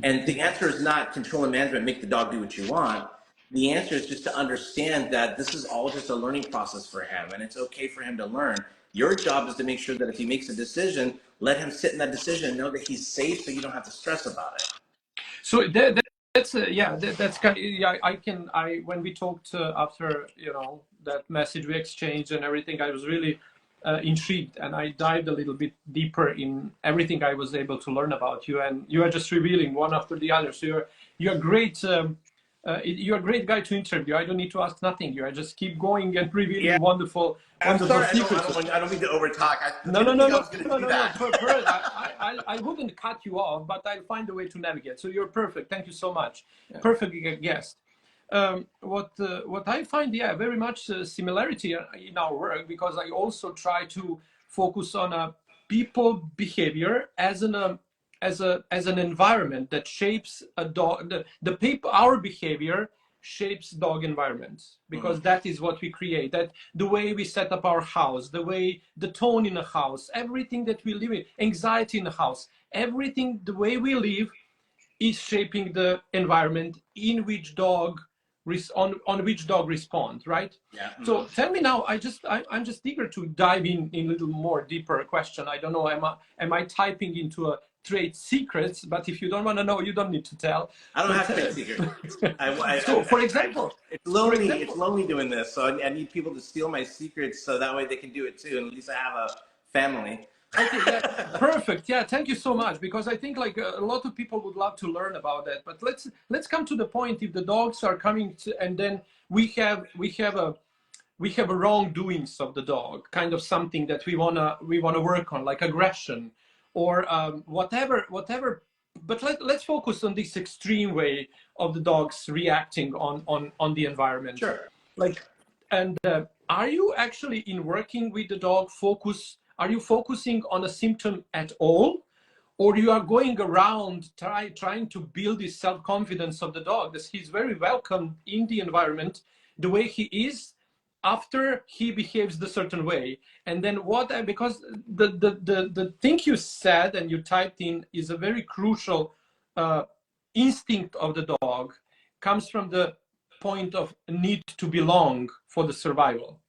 And the answer is not control and management, make the dog do what you want. The answer is just to understand that this is all just a learning process for him and it's okay for him to learn. Your job is to make sure that if he makes a decision, let him sit in that decision and know that he's safe so you don't have to stress about it. So that's that's kind of, when we talked after, that message we exchanged and everything, I was really intrigued and I dived a little bit deeper in everything I was able to learn about you, and you are just revealing one after the other. So you're great. You're a great guy to interview. I don't need to ask nothing. You just keep going and revealing wonderful secrets. I don't mean to overtalk. No. I wouldn't cut you off, but I'll find a way to navigate. So you're perfect. Thank you so much. Yeah. Perfect guest. What I find, very much similarity in our work, because I also try to focus on people behavior as an environment that shapes our behavior shapes dog environments, because that is what we create. That the way we set up our house, the way the tone in the house, everything that we live in, anxiety in the house, everything, the way we live is shaping the environment in which dog on which dog responds, right? Yeah. So tell me now, I'm just eager to dive in a little more deeper question. I don't know, am I typing into a trade secrets? But if you don't want to know, you don't need to tell. I don't have trade secrets. So for example, it's lonely doing this. So I need people to steal my secrets so that way they can do it too. And at least I have a family. Okay, yeah, perfect. Yeah, thank you so much, because I think like a lot of people would love to learn about that. But let's come to the point. If the dogs are coming to, and then we have a wrongdoings of the dog, kind of something that we wanna work on, like aggression or whatever. But let's focus on this extreme way of the dogs reacting on the environment. Sure. Like, and are you actually in working with the dog are you focusing on a symptom at all, or you are going around trying to build this self-confidence of the dog, that he's very welcome in the environment the way he is, after he behaves the certain way? And then because the thing you said and you typed in is a very crucial instinct of the dog, comes from the point of need to belong for the survival.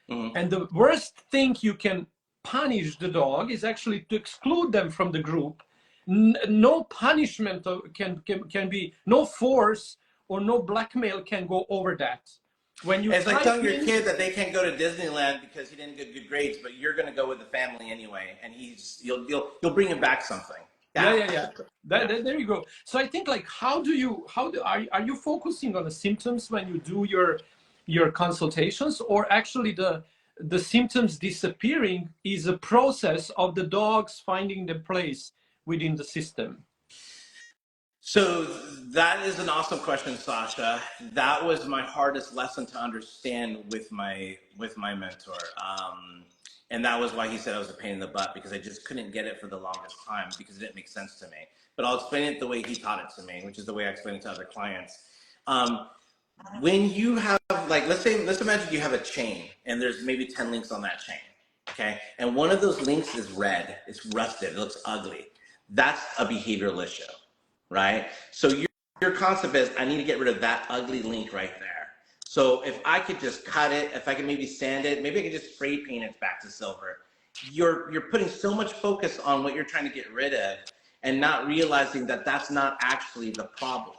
And the worst thing you can punish the dog is actually to exclude them from the group. No punishment can be, no force or no blackmail can go over that. When you it's like telling your kid that they can't go to Disneyland because he didn't get good grades, but you're going to go with the family anyway, and you'll bring him back something. Yeah. There you go. So I think like, are you focusing on the symptoms when you do your consultations, or actually the symptoms disappearing is a process of the dogs finding their place within the system? So that is an awesome question, Sasha. That was my hardest lesson to understand with my mentor. And that was why he said I was a pain in the butt, because I just couldn't get it for the longest time because it didn't make sense to me. But I'll explain it the way he taught it to me, which is the way I explain it to other clients. When you have, like, let's imagine you have a chain and there's maybe 10 links on that chain, okay? And one of those links is red, it's rusted, it looks ugly. That's a behavioral issue, right? So your concept is, I need to get rid of that ugly link right there. So if I could just cut it, if I could maybe sand it, maybe I could just spray paint it back to silver. You're putting so much focus on what you're trying to get rid of and not realizing that that's not actually the problem.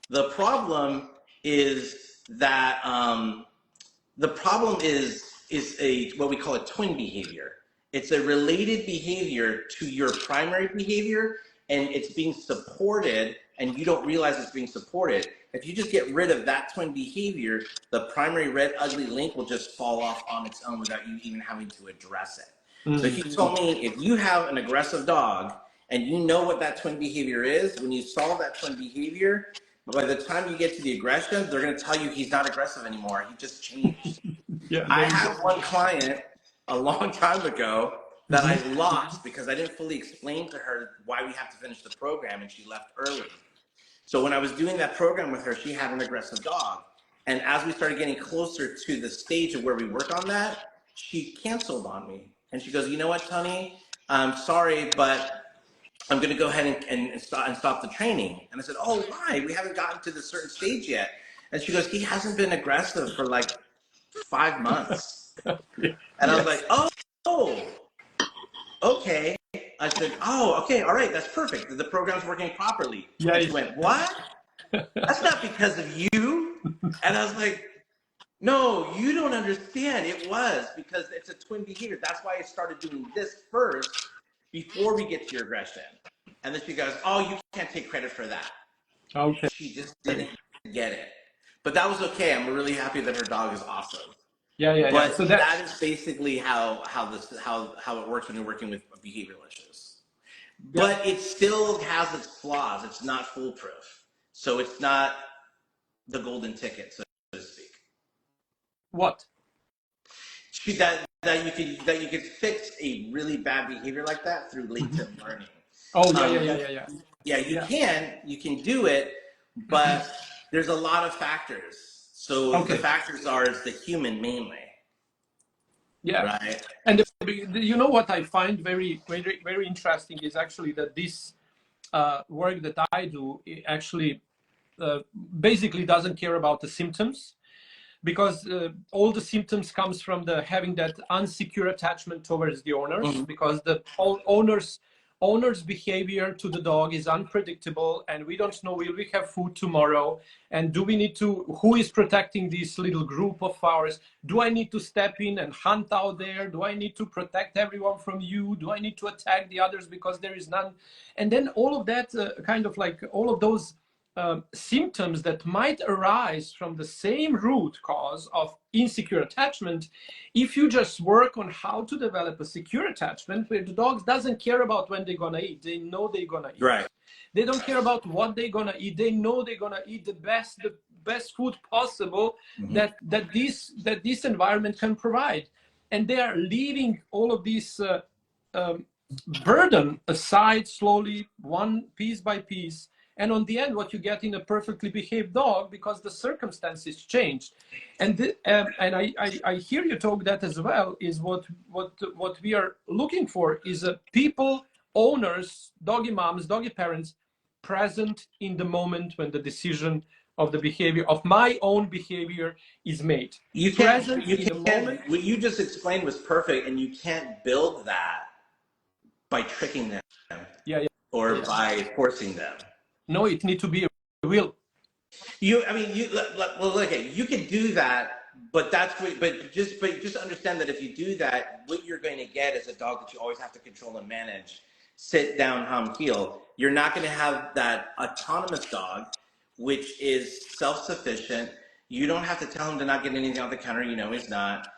The problem is that what we call a twin behavior. It's a related behavior to your primary behavior, and it's being supported, and you don't realize it's being supported. If you just get rid of that twin behavior, the primary red ugly link will just fall off on its own without you even having to address it. So if you told me, if you have an aggressive dog and you know what that twin behavior is, when you solve that twin behavior, by the time you get to the aggression, they're going to tell you he's not aggressive anymore. He just changed. I had one client a long time ago that I lost because I didn't fully explain to her why we have to finish the program, and she left early. So when I was doing that program with her, she had an aggressive dog. And as we started getting closer to the stage of where we work on that, she canceled on me. And she goes, you know what, Tony? I'm sorry, but I'm going to go ahead and stop the training. And I said, oh, why? We haven't gotten to the certain stage yet. And she goes, he hasn't been aggressive for like 5 months. And I was like, oh, okay. I said, oh, okay, all right, that's perfect. The program's working properly. Yeah. And she went, what? That's not because of you. And I was like, no, you don't understand. It was because it's a twin behavior. That's why I started doing this first before we get to your aggression. And then she goes, oh, you can't take credit for that. Okay. She just didn't get it. But that was okay. I'm really happy that her dog is awesome. But so that is basically how it works when you're working with behavioral issues. But it still has its flaws. It's not foolproof. So it's not the golden ticket, so to speak. What? That you could fix a really bad behavior like that through latent learning. Oh yeah. Yeah, you can do it, but There's a lot of factors. So Okay. the factors are is the human mainly. Yeah. Right. And you know what I find very, very, very interesting is actually that this work that I do actually basically doesn't care about the symptoms, because all the symptoms comes from the having that unsecure attachment towards the owners, Mm-hmm. because the owner's behavior to the dog is unpredictable, and we don't know, will we have food tomorrow, and do we need to, who is protecting this little group of ours? Do I need to step in and hunt out there? Do I need to protect everyone from you? Do I need to attack the others because there is none? And then all of that kind of like all of those symptoms that might arise from the same root cause of insecure attachment, if you just work on how to develop a secure attachment where the dogs doesn't care about when they're gonna eat, they know they're gonna eat. Right. They don't care about what they're gonna eat, they know they're gonna eat the best food possible that this environment can provide, and they are leaving all of these burden aside slowly, one piece by piece. And on the end, what you get in a perfectly behaved dog, because the circumstances changed. And I hear you talk that as well, is what we are looking for is people, owners, doggy moms, doggy parents, present in the moment when the decision of the behavior, of my own behavior, is made. You can't, what you just explained was perfect, and you can't build that by tricking them or by forcing them. No, it needs to be a will. Well, look, you can do that, but just understand that if you do that, what you're going to get is a dog that you always have to control and manage. Sit down, hum, heel. You're not going to have that autonomous dog, which is self-sufficient. You don't have to tell him to not get anything off the counter. You know he's not.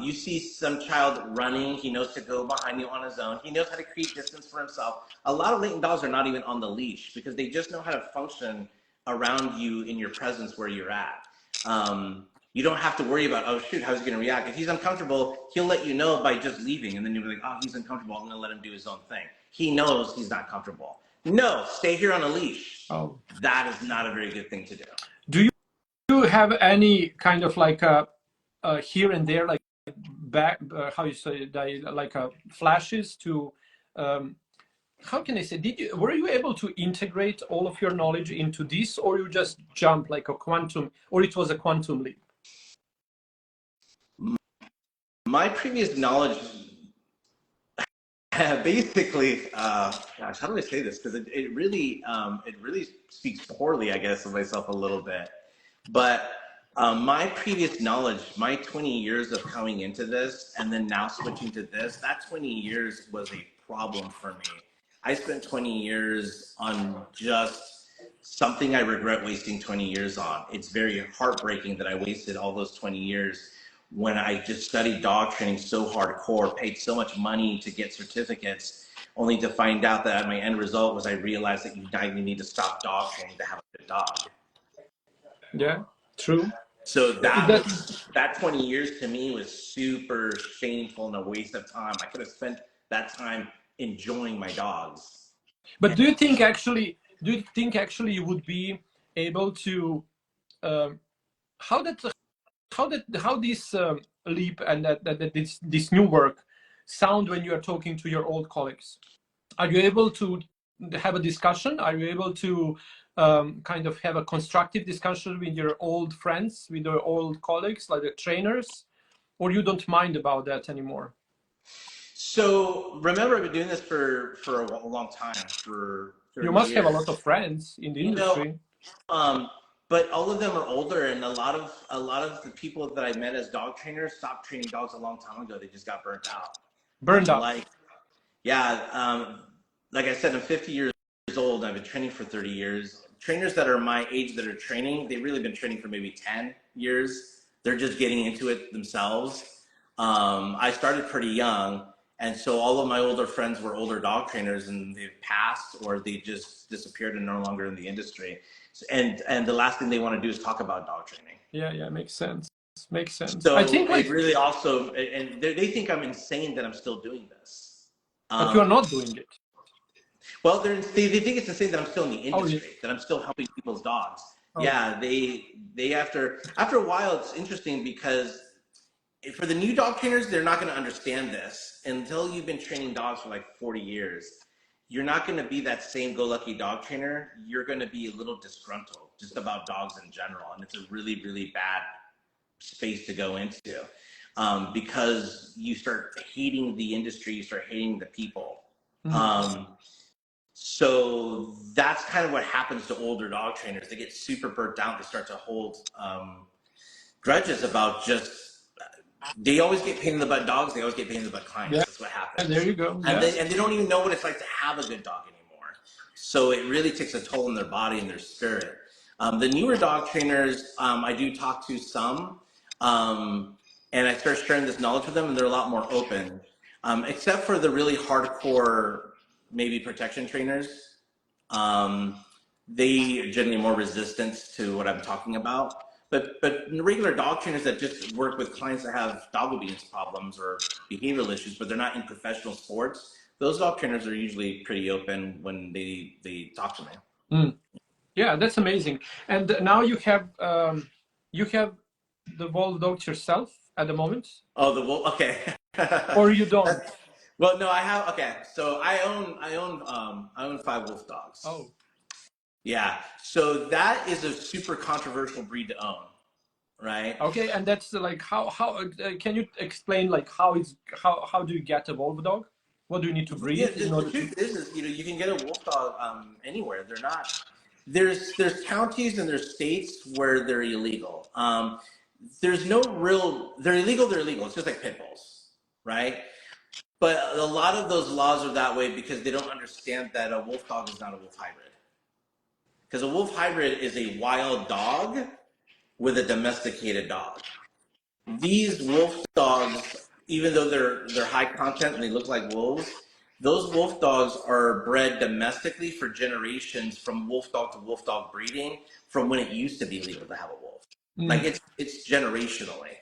You see some child running, he knows to go behind you on his own. He knows how to create distance for himself. A lot of latent dogs are not even on the leash because they just know how to function around you in your presence where you're at. You don't have to worry about, oh shoot, how's he gonna react? If he's uncomfortable, he'll let you know by just leaving, and then you'll be like, oh, he's uncomfortable, I'm gonna let him do his own thing. He knows he's not comfortable. No, stay here on a leash. Oh. That is not a very good thing to do. Do you have any kind of like a here and there, like back, how you say, like flashes to, how can I say, were you able to integrate all of your knowledge into this, or you just jump like a quantum, or it was a quantum leap? My previous knowledge, basically, gosh, how do I say this? Because it really speaks poorly, I guess, of myself a little bit. But my previous knowledge, my 20 years of coming into this and then now switching to this, that 20 years was a problem for me. I spent 20 years on just something I regret wasting 20 years on. It's very heartbreaking that I wasted all those 20 years when I just studied dog training so hardcore, paid so much money to get certificates, only to find out that my end result was I realized that you need to stop dog training to have a good dog. Yeah, true. So that 20 years to me was super shameful and a waste of time. I could have spent that time enjoying my dogs. But do you think actually you would be able to how this leap and this new work sound when you are talking to your old colleagues? Are you able to have a discussion? Are you able to kind of have a constructive discussion with your old friends, with your old colleagues, like the trainers, or you don't mind about that anymore? So remember, I've been doing this for a long time. For 30 you must years. have a lot of friends in the industry. But all of them are older, and a lot of the people that I met as dog trainers stopped training dogs a long time ago. They just got burnt out. Like I said, I'm 50 years old. I've been training for 30 years. Trainers that are my age that are training, they've really been training for maybe 10 years. They're just getting into it themselves. I started pretty young, and so all of my older friends were older dog trainers, and they've passed or they just disappeared and no longer in the industry. And the last thing they want to do is talk about dog training. Yeah, makes sense. Makes sense. So I think it really also, and they think I'm insane that I'm still doing this. But you're not doing it. Well, they think it's insane that I'm still in the industry, that I'm still helping people's dogs. Yeah, they after a while, it's interesting because for the new dog trainers, they're not going to understand this until you've been training dogs for like 40 years. You're not going to be that same go-lucky dog trainer. You're going to be a little disgruntled just about dogs in general, and it's a really, really bad space to go into because you start hating the industry, you start hating the people. So that's kind of what happens to older dog trainers. They get super burnt out. They start to hold grudges about just, they always get pain in the butt dogs. They always get pain in the butt clients. That's what happens. There you go. And they don't even know what it's like to have a good dog anymore. So it really takes a toll on their body and their spirit. The newer dog trainers, I do talk to some, and I start sharing this knowledge with them, and they're a lot more open, except for the really hardcore, maybe protection trainers. They are generally more resistant to what I'm talking about. But regular dog trainers that just work with clients that have dog obedience problems or behavioral issues, but they're not in professional sports, those dog trainers are usually pretty open when they talk to me. Yeah, that's amazing. And now you have the Wolf dogs yourself at the moment? Oh, the wolf. Okay. Or you don't? Well, no, I have. Okay, so I own 5 wolf dogs. Oh. Yeah. So that is a super controversial breed to own, right? Okay, and that's like how can you explain like how do you get a wolf dog? What do you need to breed? Yeah, the truth is, you can get a wolf dog anywhere. They're not. There's counties and there's states where they're illegal. There's no real. They're illegal. They're illegal. It's just like pit bulls, right? But a lot of those laws are that way because they don't understand that a wolf dog is not a wolf hybrid. Because a wolf hybrid is a wild dog with a domesticated dog. These wolf dogs, even though they're high content and they look like wolves, those wolf dogs are bred domestically for generations from wolf dog to wolf dog breeding from when it used to be legal to have a wolf. Like it's generationally.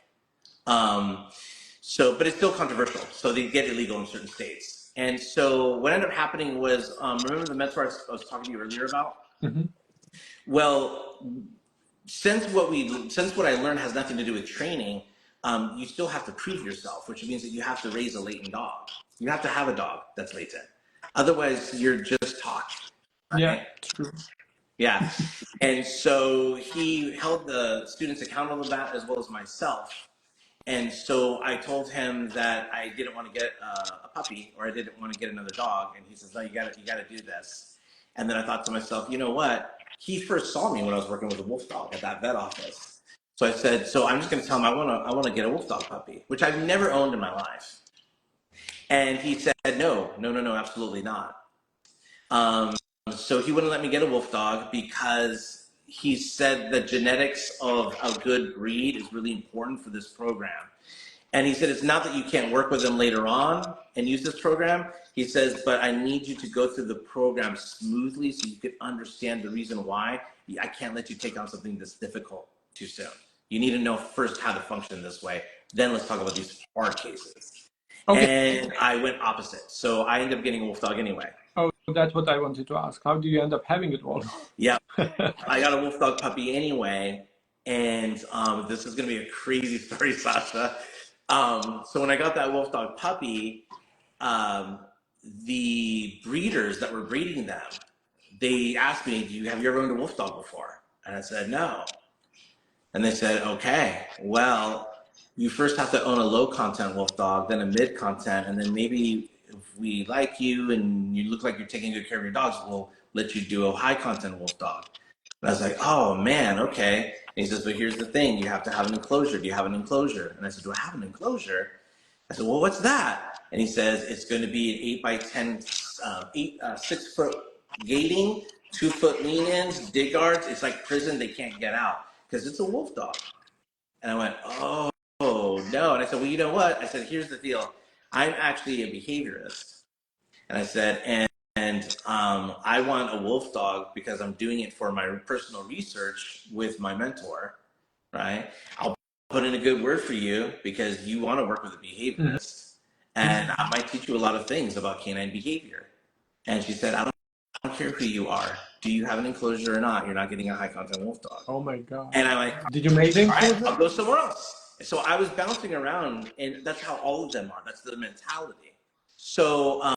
But it's still controversial. So they get illegal in certain states. And so what ended up happening was, remember the mentor I was talking to you earlier about? Well, since what I learned has nothing to do with training, you still have to prove yourself, which means that you have to raise a latent dog. You have to have a dog that's latent. Otherwise, you're just taught. Right? Yeah, true. Yeah. And so he held the students accountable to that as well as myself. And so I told him that I didn't want to get a puppy or I didn't want to get another dog. And he says, no, you got to do this. And then I thought to myself, you know what? He first saw me when I was working with a wolf dog at that vet office. So I said, so I'm just going to tell him I want to get a wolf dog puppy, which I've never owned in my life. And he said, no, absolutely not. So he wouldn't let me get a wolf dog because he said the genetics of a good breed is really important for this program. And he said, it's not that you can't work with them later on and use this program. He says, but I need you to go through the program smoothly so you can understand the reason why. I can't let you take on something that's difficult too soon. You need to know first how to function this way. Then let's talk about these hard cases. Okay. And I went opposite. So I ended up getting a wolf dog anyway. Oh, that's what I wanted to ask. How do you end up having it all? Yeah, I got a wolf dog puppy anyway. And this is going to be a crazy story, Sasha. So when I got that wolf dog puppy, the breeders that were breeding them, they asked me, have you ever owned a wolf dog before? And I said, no. And they said, okay, well, you first have to own a low content wolf dog, then a mid content, and then maybe if we like you and you look like you're taking good care of your dogs, we'll let you do a high content wolf dog. And I was like, oh man, okay. And he says, but here's the thing, you have to have an enclosure. Do you have an enclosure? And I said, do I have an enclosure? I said, well, what's that? And he says, it's going to be an 8 by 10, 6 foot gating, 2 foot lean-ins, dig guards. It's like prison, they can't get out because it's a wolf dog. And I went, oh no. And I said, well, you know what? I said, here's the deal. I'm actually a behaviorist. And I said, and I want a wolf dog because I'm doing it for my personal research with my mentor, right? I'll put in a good word for you because you want to work with a behaviorist. And I might teach you a lot of things about canine behavior. And she said, I don't care who you are. do you have an enclosure or not? You're not getting a high content wolf dog. Oh my God. And I'm like, did you make the all right, enclosure? I'll go somewhere else. So I was bouncing around, and that's how all of them are. That's the mentality. So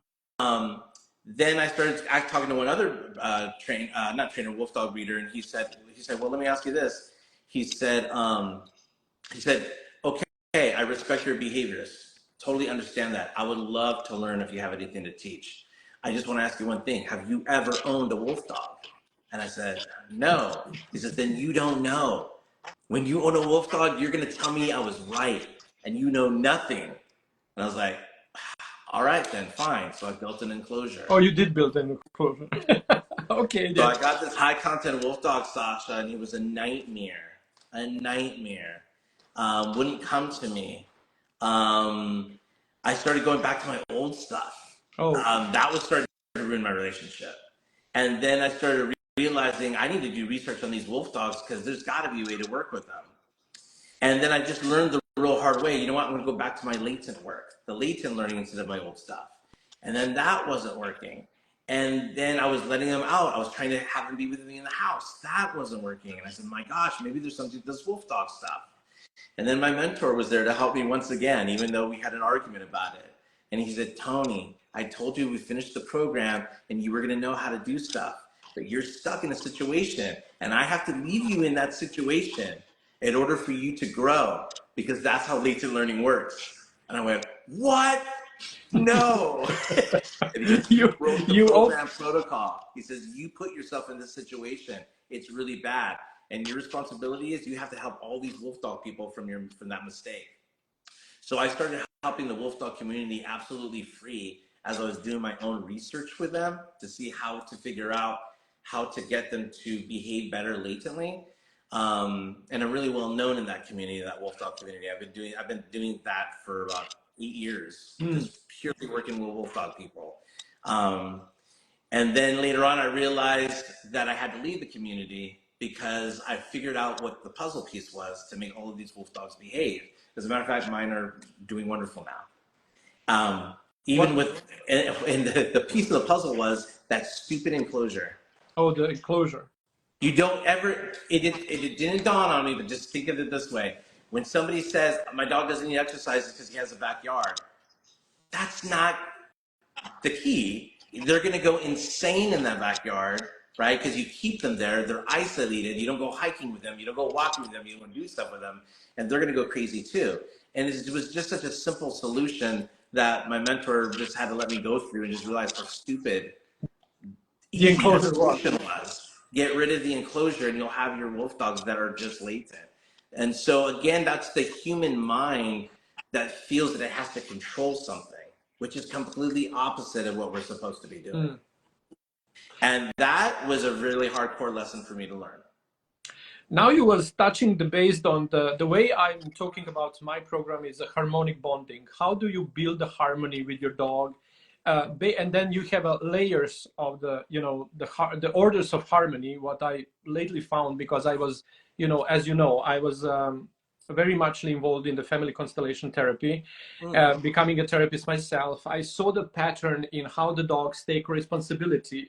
then I started talking to one other not trainer, wolf dog breeder, and he said, well, let me ask you this. He said, okay, I respect your behaviors. Totally understand that. I would love to learn if you have anything to teach. I just want to ask you one thing. Have you ever owned a wolf dog? And I said, no. He says, then you don't know. When you own a wolf dog, you're going to tell me I was right, and you know nothing. And I was like, all right, then fine. So I built an enclosure. Oh, you did build an enclosure. Okay. So I got this high content wolf dog, Sasha, and he was a nightmare. Wouldn't come to me. I started going back to my old stuff. That was starting to ruin my relationship. And then I started realizing I need to do research on these wolf dogs because there's got to be a way to work with them. And then I just learned the real hard way. You know what? I'm going to go back to my latent work, the latent learning instead of my old stuff. And then that wasn't working. And then I was letting them out. I was trying to have them be with me in the house. That wasn't working. And I said, my gosh, maybe there's something to this wolf dog stuff. And then my mentor was there to help me once again, even though we had an argument about it. And he said, Tony, I told you we finished the program and you were going to know how to do stuff, but you're stuck in a situation and I have to leave you in that situation in order for you to grow, because that's how latent learning works. And I went, what? No. And he wrote the program protocol. He says, you put yourself in this situation. It's really bad. And your responsibility is you have to help all these wolf dog people from that mistake. So I started helping the wolf dog community absolutely free as I was doing my own research with them to see how to figure out how to get them to behave better latently. And I'm really well known in that community, that wolf dog community. I've been doing that for about 8 years, just purely working with wolf dog people. And then later on, I realized that I had to leave the community because I figured out what the puzzle piece was to make all of these wolf dogs behave. As a matter of fact, mine are doing wonderful now. And the piece of the puzzle was that stupid enclosure. Oh, the enclosure. You don't ever, it didn't dawn on me, but just think of it this way. When somebody says, my dog doesn't need exercise because he has a backyard, that's not the key. They're going to go insane in that backyard, right? Because you keep them there. They're isolated. You don't go hiking with them. You don't go walking with them. You don't do stuff with them. And they're going to go crazy too. And it was just such a simple solution that my mentor just had to let me go through and just realize how stupid the enclosure solution was. Get rid of the enclosure and you'll have your wolf dogs that are just latent. And so again, that's the human mind that feels that it has to control something, which is completely opposite of what we're supposed to be doing. And that was a really hardcore lesson for me to learn. Now you was touching the based on the way I'm talking about my program is a harmonic bonding. How do you build a harmony with your dog? And then you have layers of the orders of harmony, what I lately found, because I was, as you know, I was very much involved in the family constellation therapy, becoming a therapist myself. I saw the pattern in how the dogs take responsibility,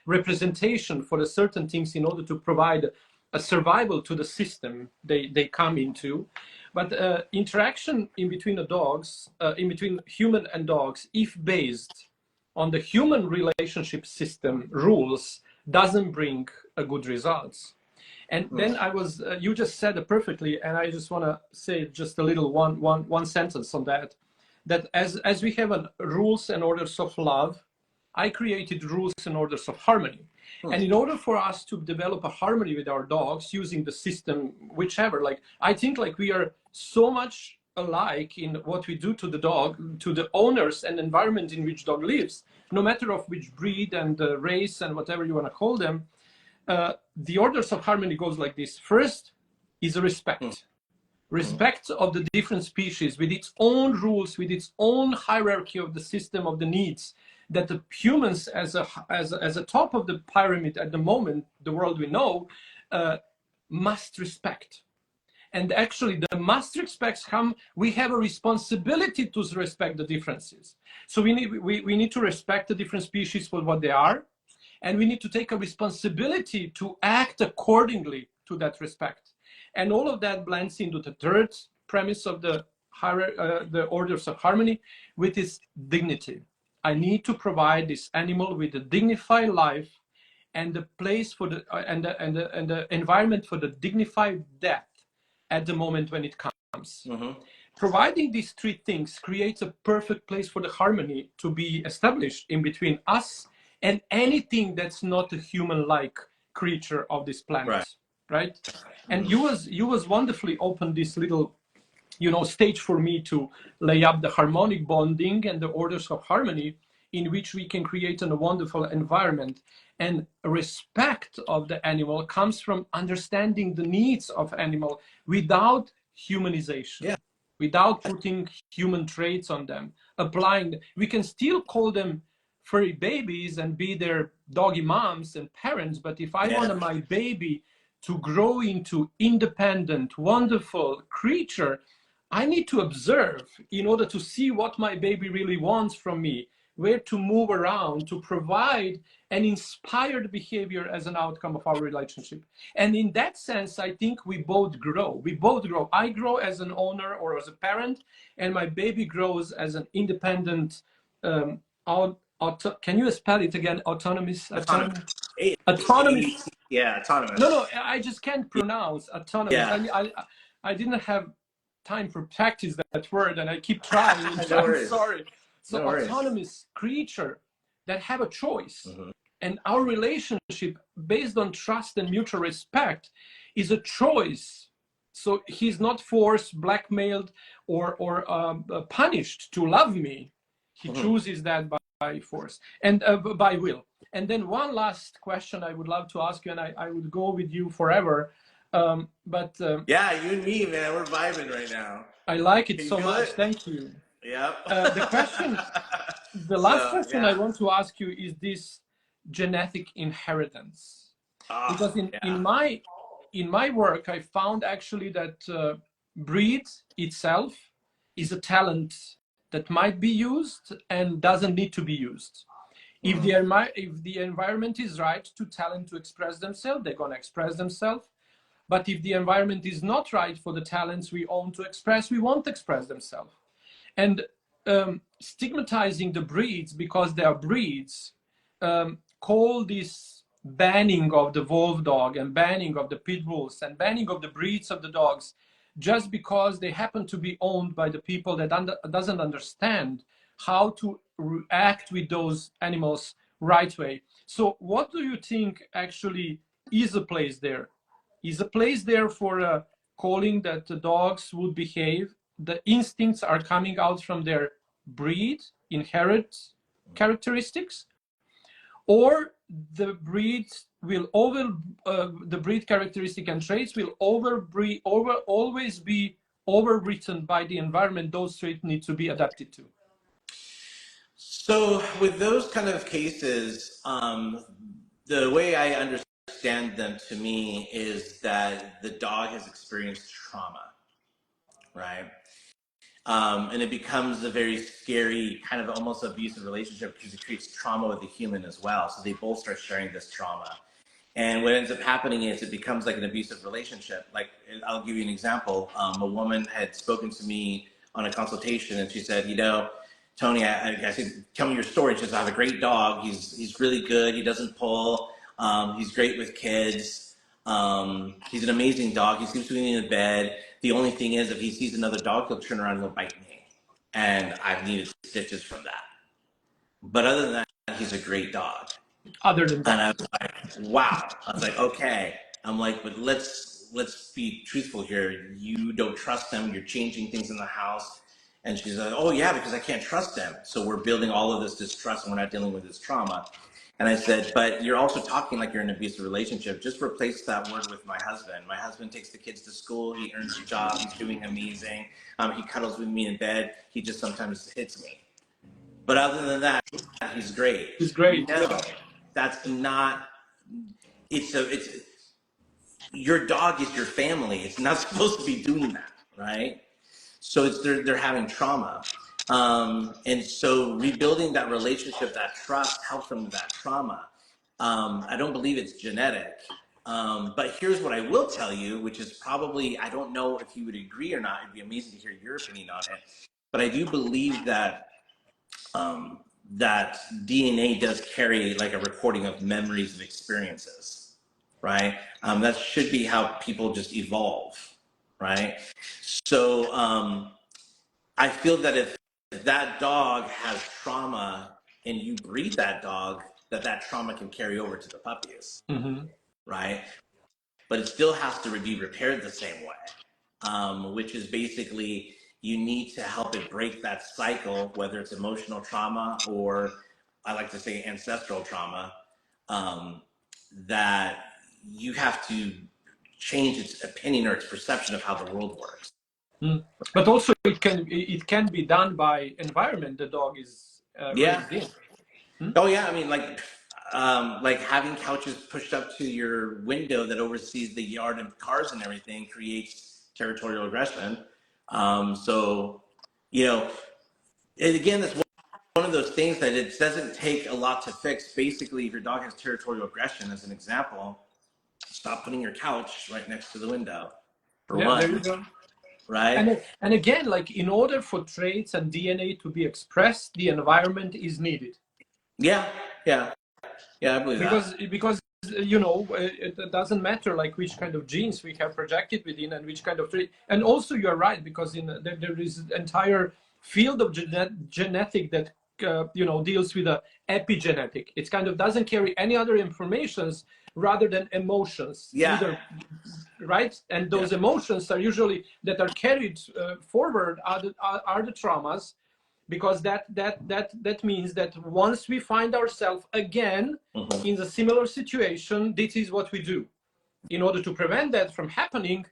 representation for the certain things in order to provide a survival to the system they come into. But interaction in between the dogs, in between human and dogs, if based on the human relationship system rules, doesn't bring a good results. And then you just said it perfectly, and I just want to say just a little one sentence on that. That as we have rules and orders of love, I created rules and orders of harmony. And in order for us to develop a harmony with our dogs using the system, whichever, I think we are so much alike in what we do to the dog, to the owners and environment in which dog lives, no matter of which breed and race and whatever you want to call them. The orders of harmony goes like this. First is respect. Respect of the different species with its own rules, with its own hierarchy of the system of the needs that the humans as a top of the pyramid at the moment, the world we know, must respect. And actually the must respects we have a responsibility to respect the differences. So we need to respect the different species for what they are. And we need to take a responsibility to act accordingly to that respect. And all of that blends into the third premise of the orders of harmony, which is dignity. I need to provide this animal with a dignified life and the place for the and the environment for the dignified death at the moment when it comes. Mm-hmm. Providing these three things creates a perfect place for the harmony to be established in between us and anything that's not a human-like creature of this planet, right? And you was wonderfully opened this little, stage for me to lay up the harmonic bonding and the orders of harmony in which we can create a wonderful environment. And respect of the animal comes from understanding the needs of animal without humanization, without putting human traits on them, applying. We can still call them furry babies and be their doggy moms and parents, but if I want my baby to grow into independent, wonderful creature, I need to observe in order to see what my baby really wants from me, where to move around to provide an inspired behavior as an outcome of our relationship. And in that sense, I think we both grow. We both grow. I grow as an owner or as a parent, and my baby grows as an independent, can you spell it again? Autonomous? Autonomous. Yeah, autonomous. No, I just can't pronounce autonomous. Yeah. I didn't have time for practice that word, and I keep trying. I'm sorry. So autonomous creature that have a choice. Mm-hmm. And our relationship based on trust and mutual respect is a choice. So he's not forced, blackmailed, or punished to love me. He chooses that by force and by will. And then one last question I would love to ask you, and I would go with you forever. Yeah, you and me, man, we're vibing right now. I like it so much. Thank you. Yep. The last question I want to ask you is this genetic inheritance. Because in my work, I found actually that breed itself is a talent that might be used and doesn't need to be used. If the environment is right to talent to express themselves, they're going to express themselves. But if the environment is not right for the talents we own to express, we won't express themselves. And stigmatizing the breeds because they are breeds, call this banning of the wolf dog and banning of the pit bulls and banning of the breeds of the dogs just because they happen to be owned by the people that doesn't understand how to react with those animals right way. So what do you think actually is a place there? Is a place there for calling that the dogs would behave? The instincts are coming out from their breed, inherent characteristics, or the breed will the breed characteristic and traits will always be overwritten by the environment those traits need to be adapted to. So with those kind of cases, the way I understand them to me is that the dog has experienced trauma, right? And it becomes a very scary, kind of almost abusive relationship because it creates trauma with the human as well. So they both start sharing this trauma. And what ends up happening is it becomes like an abusive relationship. Like, I'll give you an example. A woman had spoken to me on a consultation and she said, Tony, I said, tell me your story. She says, I have a great dog. He's really good. He doesn't pull. He's great with kids. He's an amazing dog. He sleeps with me in the bed. The only thing is, if he sees another dog, he'll turn around and he'll bite me. And I've needed stitches from that. But other than that, he's a great dog. Other than that. And I was like, wow. I was like, okay. I'm like, but let's be truthful here. You don't trust him. You're changing things in the house. And she's like, oh yeah, because I can't trust him. So we're building all of this distrust and we're not dealing with this trauma. And I said, but you're also talking like you're in an abusive relationship. Just replace that word with my husband. My husband takes the kids to school. He earns a job. He's doing amazing. He cuddles with me in bed. He just sometimes hits me. But other than that, he's great. He's great. No, that's not, your dog is your family. It's not supposed to be doing that, right? So they're having trauma. And so rebuilding that relationship, that trust helps from that trauma. I don't believe it's genetic. But here's what I will tell you, which is probably, I don't know if you would agree or not. It'd be amazing to hear your opinion on it. But I do believe that that DNA does carry like a recording of memories of experiences, right? That should be how people just evolve, right? So I feel that if that dog has trauma and you breed that dog, that trauma can carry over to the puppies, right? But it still has to be repaired the same way, which is basically you need to help it break that cycle, whether it's emotional trauma or I like to say ancestral trauma, that you have to change its opinion or its perception of how the world works. But also it can be done by environment the dog is raised in. Oh yeah, I mean like having couches pushed up to your window that oversees the yard and cars and everything creates territorial aggression. So, you know, and again, that's one of those things that it doesn't take a lot to fix. Basically, if your dog has territorial aggression, as an example, stop putting your couch right next to the window. For one, there you go. Right? And again, like in order for traits and DNA to be expressed, the environment is needed. Yeah, I believe because, that. Because you know, it doesn't matter like which kind of genes we have projected within and which kind of trait. And also you're right, because there is an entire field of genetic that you know, deals with the epigenetic. It kind of doesn't carry any other informations rather than emotions. Yeah. Right? And those emotions are usually that are carried forward are the traumas, because that means that once we find ourselves again in a similar situation, this is what we do. In order to prevent that from happening,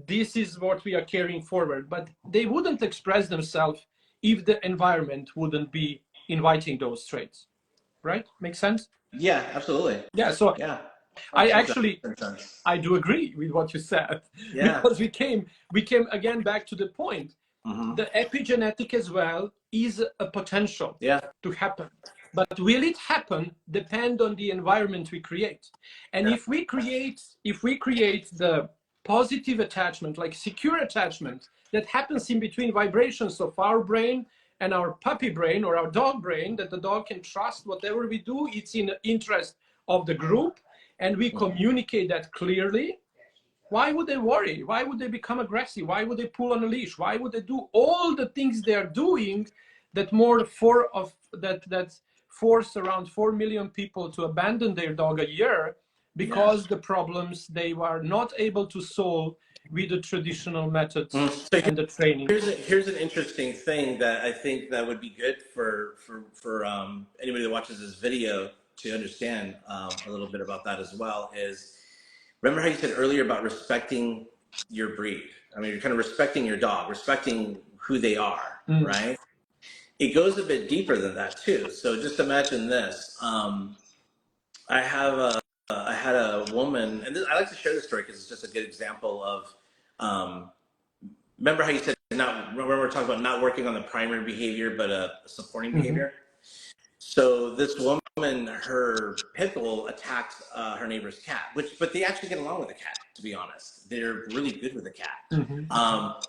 this is what we are carrying forward. But they wouldn't express themselves if the environment wouldn't be inviting those traits. Right? Makes sense? Yeah, absolutely. Yeah. So yeah. I do agree with what you said, because we came again back to the point. The epigenetic as well is a potential to happen, but will it happen depend on the environment we create. And if we create the positive attachment, like secure attachment that happens in between vibrations of our brain and our puppy brain or our dog brain, that the dog can trust whatever we do, it's in the interest of the group, and we communicate that clearly, why would they worry? Why would they become aggressive? Why would they pull on a leash? Why would they do all the things they are doing that force around 4 million people to abandon their dog a year, because the problems they were not able to solve with the traditional methods and the training. Here's an interesting thing that I think that would be good for anybody that watches this video to understand a little bit about that as well is, remember how you said earlier about respecting your breed? I mean, you're kind of respecting your dog, respecting who they are, right? It goes a bit deeper than that too. So just imagine this. I had a woman, and I like to share this story because it's just a good example of, remember how you said, remember we're talking about not working on the primary behavior, but a supporting behavior? So this woman, her pit bull attacked her neighbor's cat, but they actually get along with the cat, to be honest. They're really good with the cat.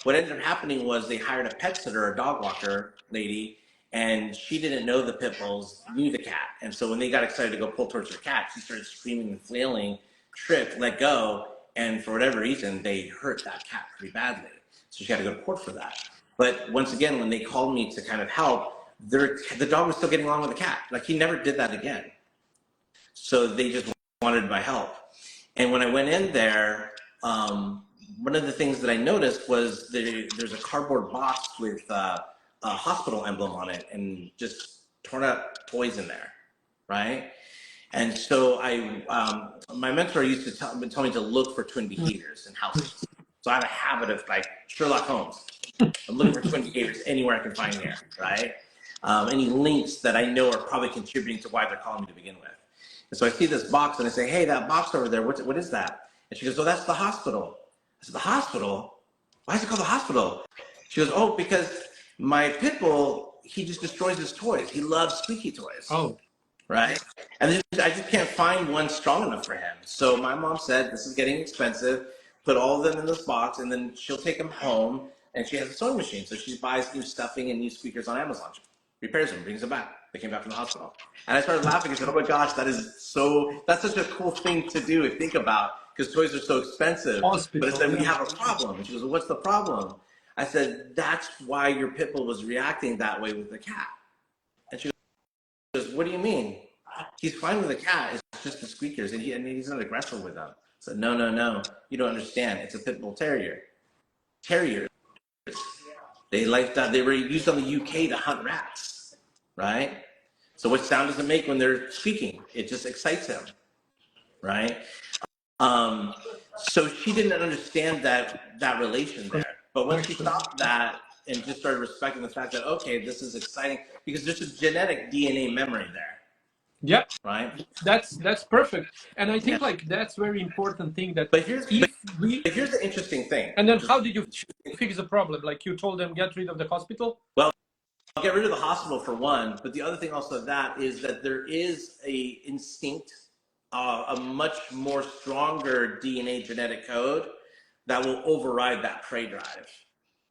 What ended up happening was they hired a pet sitter, a dog walker lady, and she didn't know the pit bulls knew the cat. And so when they got excited to go pull towards her cat, she started screaming and flailing, tripped, let go, and for whatever reason, they hurt that cat pretty badly. So she had to go to court for that. But once again, when they called me to kind of help, the dog was still getting along with the cat. Like, he never did that again. So they just wanted my help. And when I went in there, one of the things that I noticed was there's a cardboard box with a hospital emblem on it and just torn up toys in there, right? And so my mentor used to tell me to look for twin behaviors in houses. So I have a habit of, like, Sherlock Holmes. I'm looking for twin behaviors anywhere I can find here, right? Any links that I know are probably contributing to why they're calling me to begin with. And so I see this box and I say, hey, that box over there, what is that? And she goes, oh, that's the hospital. I said, the hospital? Why is it called the hospital? She goes, oh, because my pit bull, he just destroys his toys. He loves squeaky toys. Oh. right? And I just can't find one strong enough for him. So my mom said, this is getting expensive. Put all of them in this box, and then she'll take them home. And she has a sewing machine, so she buys new stuffing and new squeakers on Amazon. She repairs them, brings them back. They came back from the hospital, and I started laughing. I said, "Oh my gosh, that's such a cool thing to do and think about, because toys are so expensive." Hospital, But it said, yeah. we have a problem. And she goes, well, what's the problem? I said, that's why your pit bull was reacting that way with the cat. And she goes, what do you mean? He's fine with the cat. It's just the squeakers, and he's not aggressive with them. I said, no, you don't understand. It's a pit bull terrier. Terriers, they like that. They were used on the UK to hunt rats, right? So what sound does it make when they're squeaking? It just excites him, right? So she didn't understand that relation there. But once she stopped that and just started respecting the fact that, okay, this is exciting, because there's a genetic DNA memory there. Yeah, right? that's perfect. And I think Yeah. like that's very important thing that But here's we here's the interesting thing. and then how did you fix the problem? Like you told them get rid of the hospital? Well, I'll get rid of the hospital for one, but the other thing also of that is that there is a instinct, a much more stronger DNA genetic code that will override that prey drive.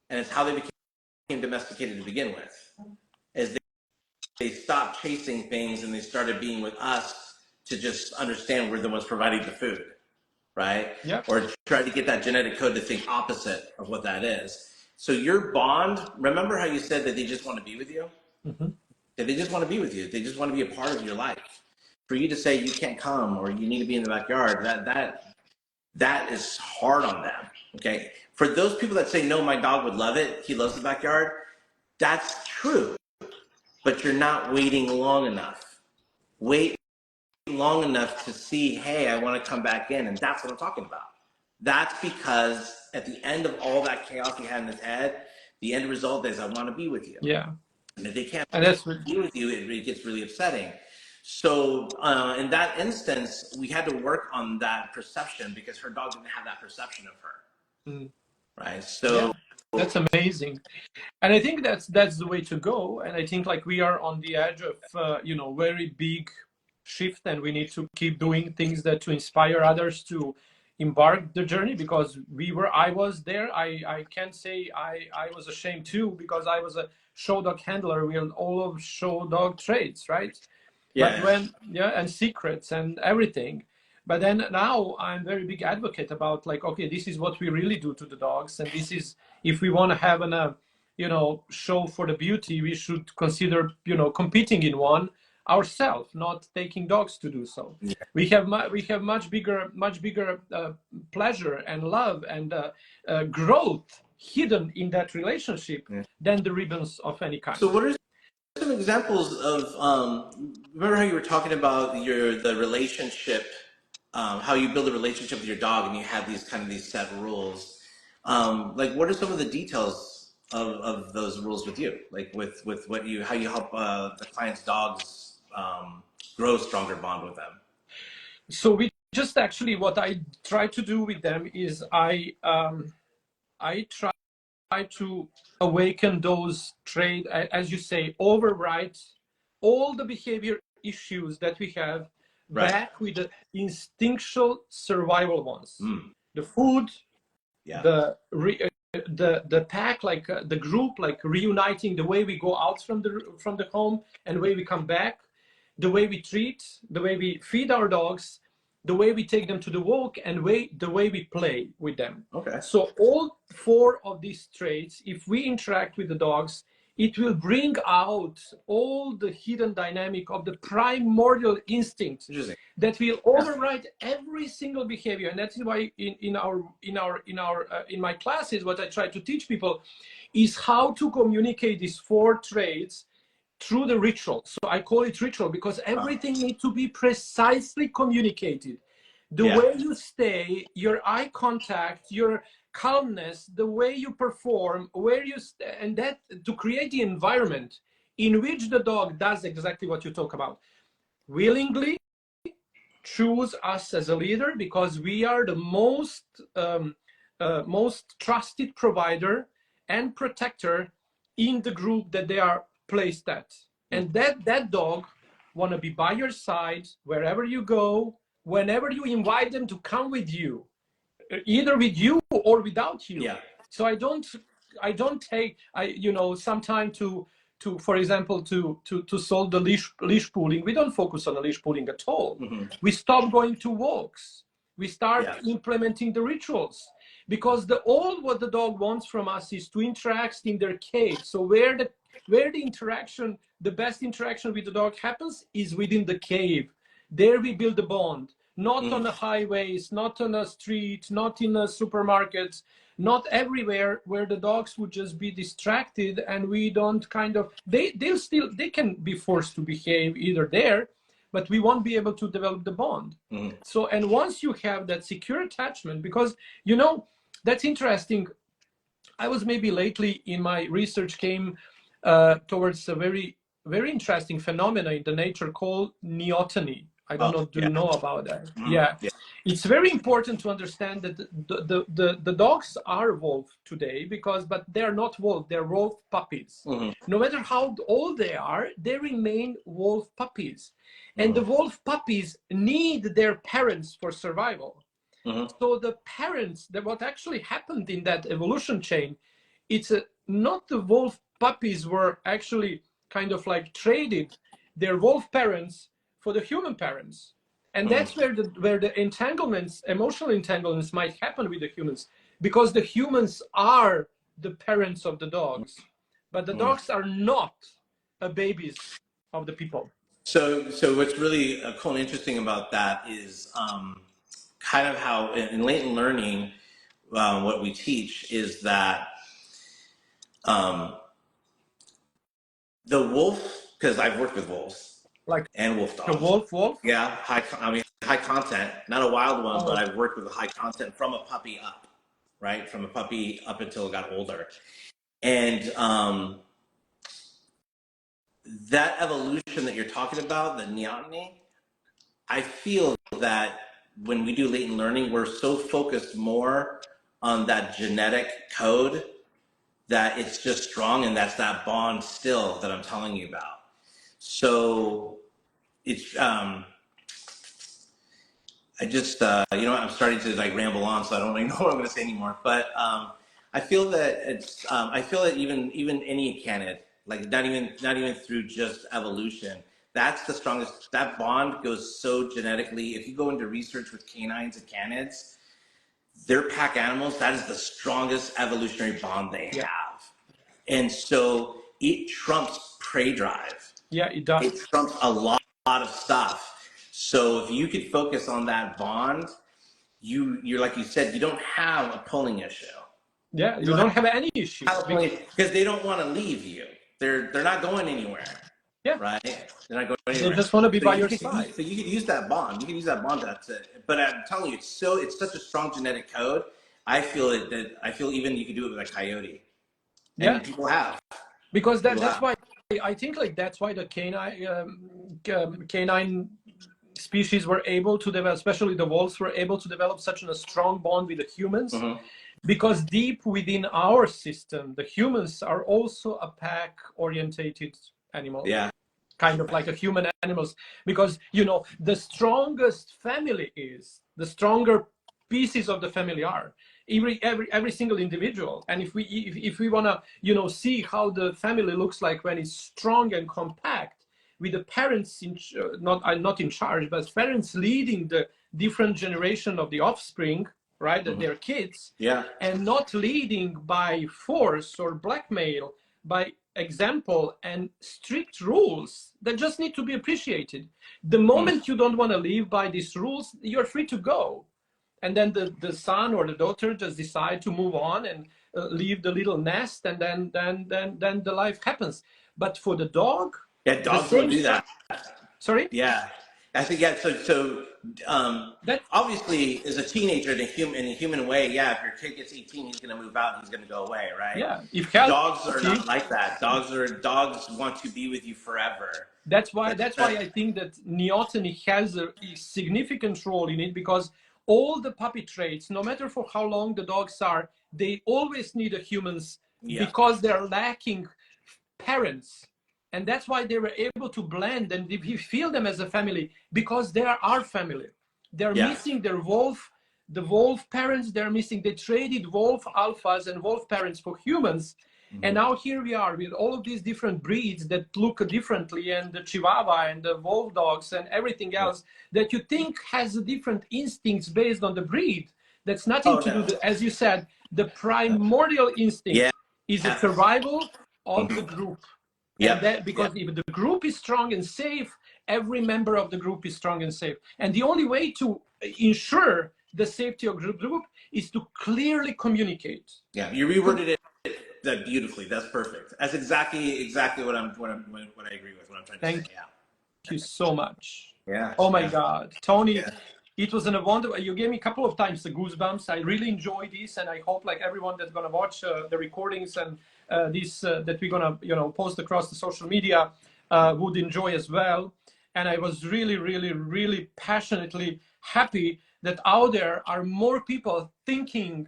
And it's how they became domesticated to begin with. As they stopped chasing things and they started being with us to just understand we're the ones providing the food, right? Yeah. Or try to get that genetic code to think opposite of what that is. So your bond, remember how you said that they just want to be with you? Mm-hmm. That they just want to be with you. They just want to be a part of your life. For you to say you can't come or you need to be in the backyard, that is hard on them, okay? For those people that say, no, my dog would love it, he loves the backyard, that's true, but you're not waiting long enough. Wait long enough to see, hey, I want to come back in, and that's what I'm talking about. That's because at the end of all that chaos he had in his head, the end result is I want to be with you. Yeah. And if they can't And that's be with you, it gets really upsetting. So in that instance, we had to work on that perception because her dog didn't have that perception of her. Right. So yeah, that's amazing. And I think that's the way to go. And I think like we are on the edge of very big shift, and we need to keep doing things that to inspire others to embark the journey, because I was there. I can't say I was ashamed too, because I was a show dog handler with all of show dog traits, right? yeah. But and secrets and everything. But then now I'm very big advocate about like, okay, this is what we really do to the dogs, and this is, if we want to have show for the beauty, we should consider competing in one ourselves, not taking dogs to do so. Yeah. We have much bigger pleasure and love and growth hidden in that relationship than the ribbons of any kind. So what are some examples of remember how you were talking about the relationship, how you build a relationship with your dog and you have these set rules, like what are some of the details of those rules with you, like with how you help the client's dogs grow a stronger bond with them? So we just actually, what I try to do with them is I try to awaken those traits, as you say, override all the behavior issues that we have back with the instinctual survival ones. The food, the pack, like the group, like reuniting, the way we go out from the home and the way we come back, the way we treat, the way we feed our dogs, the way we take them to the walk, and the way we play with them. Okay. So all 4 of these traits, if we interact with the dogs, it will bring out all the hidden dynamic of the primordial instinct that will override every single behavior. And that's why in my classes, what I try to teach people is how to communicate these 4 traits through the ritual. So I call it ritual because everything needs to be precisely communicated. The way you stay, your eye contact, your calmness, the way you perform, where you and that to create the environment in which the dog does exactly what you talk about. Willingly choose us as a leader because we are the most trusted provider and protector in the group that they are placed at. And that dog want to be by your side wherever you go, whenever you invite them to come with you, either with you or without you. Yeah. So I don't take some time to for example to solve the leash pulling. We don't focus on the leash pulling at all. We stop going to walks. We start implementing the rituals, because all what the dog wants from us is to interact in their cage. So where the interaction, the best interaction with the dog happens is within the cave. There we build a bond, not on the highways, not on a street, not in a supermarket, not everywhere where the dogs would just be distracted, and we don't they can be forced to behave either there, but we won't be able to develop the bond. So, and once you have that secure attachment, because that's interesting. I was maybe lately in my research came towards a very, very interesting phenomena in the nature called neoteny. I don't know, do you know about that? Yeah. It's very important to understand that the dogs are wolf today, but they're not wolf, they're wolf puppies. No matter how old they are, they remain wolf puppies. And the wolf puppies need their parents for survival. So the parents, what actually happened in that evolution chain, it's not the wolf puppies were actually kind of like traded their wolf parents for the human parents. And that's where the entanglements, emotional entanglements might happen with the humans, because the humans are the parents of the dogs, but the dogs are not babies of the people. So what's really cool and interesting about that is kind of how in latent learning, what we teach is that the wolf, because I've worked with wolves, like and wolf dogs. The wolf? Yeah, high content, not a wild one, but I've worked with high content from a puppy up, right? From a puppy up until it got older. And that evolution that you're talking about, the neoteny, I feel that when we do latent learning, we're so focused more on that genetic code that it's just strong, and that's that bond still that I'm telling you about. So it's I just I'm starting to like ramble on, so I don't really know what I'm going to say anymore. But I feel that it's I feel that even any canid, like not even through just evolution, that's the strongest. That bond goes so genetically. If you go into research with canines and canids, they're pack animals. That is the strongest evolutionary bond they have, and so it trumps prey drive. Yeah, it does. It trumps a lot of stuff. So if you could focus on that bond, you're like you said, you don't have a pulling issue. Yeah, you don't have any issue because they don't want to leave you. They're not going anywhere. Yeah. Right. They're not going anywhere. They just want to be by your side. So you can use that bond. You can use that bond but I'm telling you, it's such a strong genetic code. I feel even you could do it with a coyote. And people have. Because that's why I think that's why the canine species were able to develop, especially the wolves were able to develop such a strong bond with the humans, because deep within our system, the humans are also a pack orientated animal. Yeah. Kind of like a human animals, because the strongest family is, the stronger pieces of the family are every single individual. And if we want to see how the family looks like when it's strong and compact, with the parents not in charge, but parents leading the different generation of the offspring, right? Their kids, and not leading by force or blackmail, by example and strict rules that just need to be appreciated. The moment you don't want to live by these rules, you're free to go. And then the son or the daughter just decide to move on and leave the little nest, and then the life happens. But for the dog, dogs will do that. Sorry? Yeah, I think So obviously, as a teenager in a human way, if your kid gets 18, he's going to move out. He's going to go away, right? Yeah. Dogs are not like that. Dogs want to be with you forever. That's why I think that neoteny has a significant role in it, because all the puppy traits, no matter for how long the dogs are, they always need a humans, because they're lacking parents. And that's why they were able to blend, and we feel them as a family because they are our family. They're missing their the wolf parents. They're missing, they traded wolf alphas and wolf parents for humans. And now here we are with all of these different breeds that look differently, and the Chihuahua and the wolf dogs and everything else that you think has different instincts based on the breed. That's nothing to do, as you said, the primordial instinct is the survival of the group. And that, because if the group is strong and safe, every member of the group is strong and safe. And the only way to ensure the safety of the group is to clearly communicate. Yeah, you reworded it that beautifully. That's perfect. That's exactly what I agree with. What I'm trying to say. Thank you so much. Yeah. Oh my God, Tony, it was a wonderful. You gave me a couple of times the goosebumps. I really enjoyed this, and I hope like everyone that's gonna watch the recordings and this that we're gonna post across the social media would enjoy as well. And I was really, really, really passionately happy that out there are more people thinking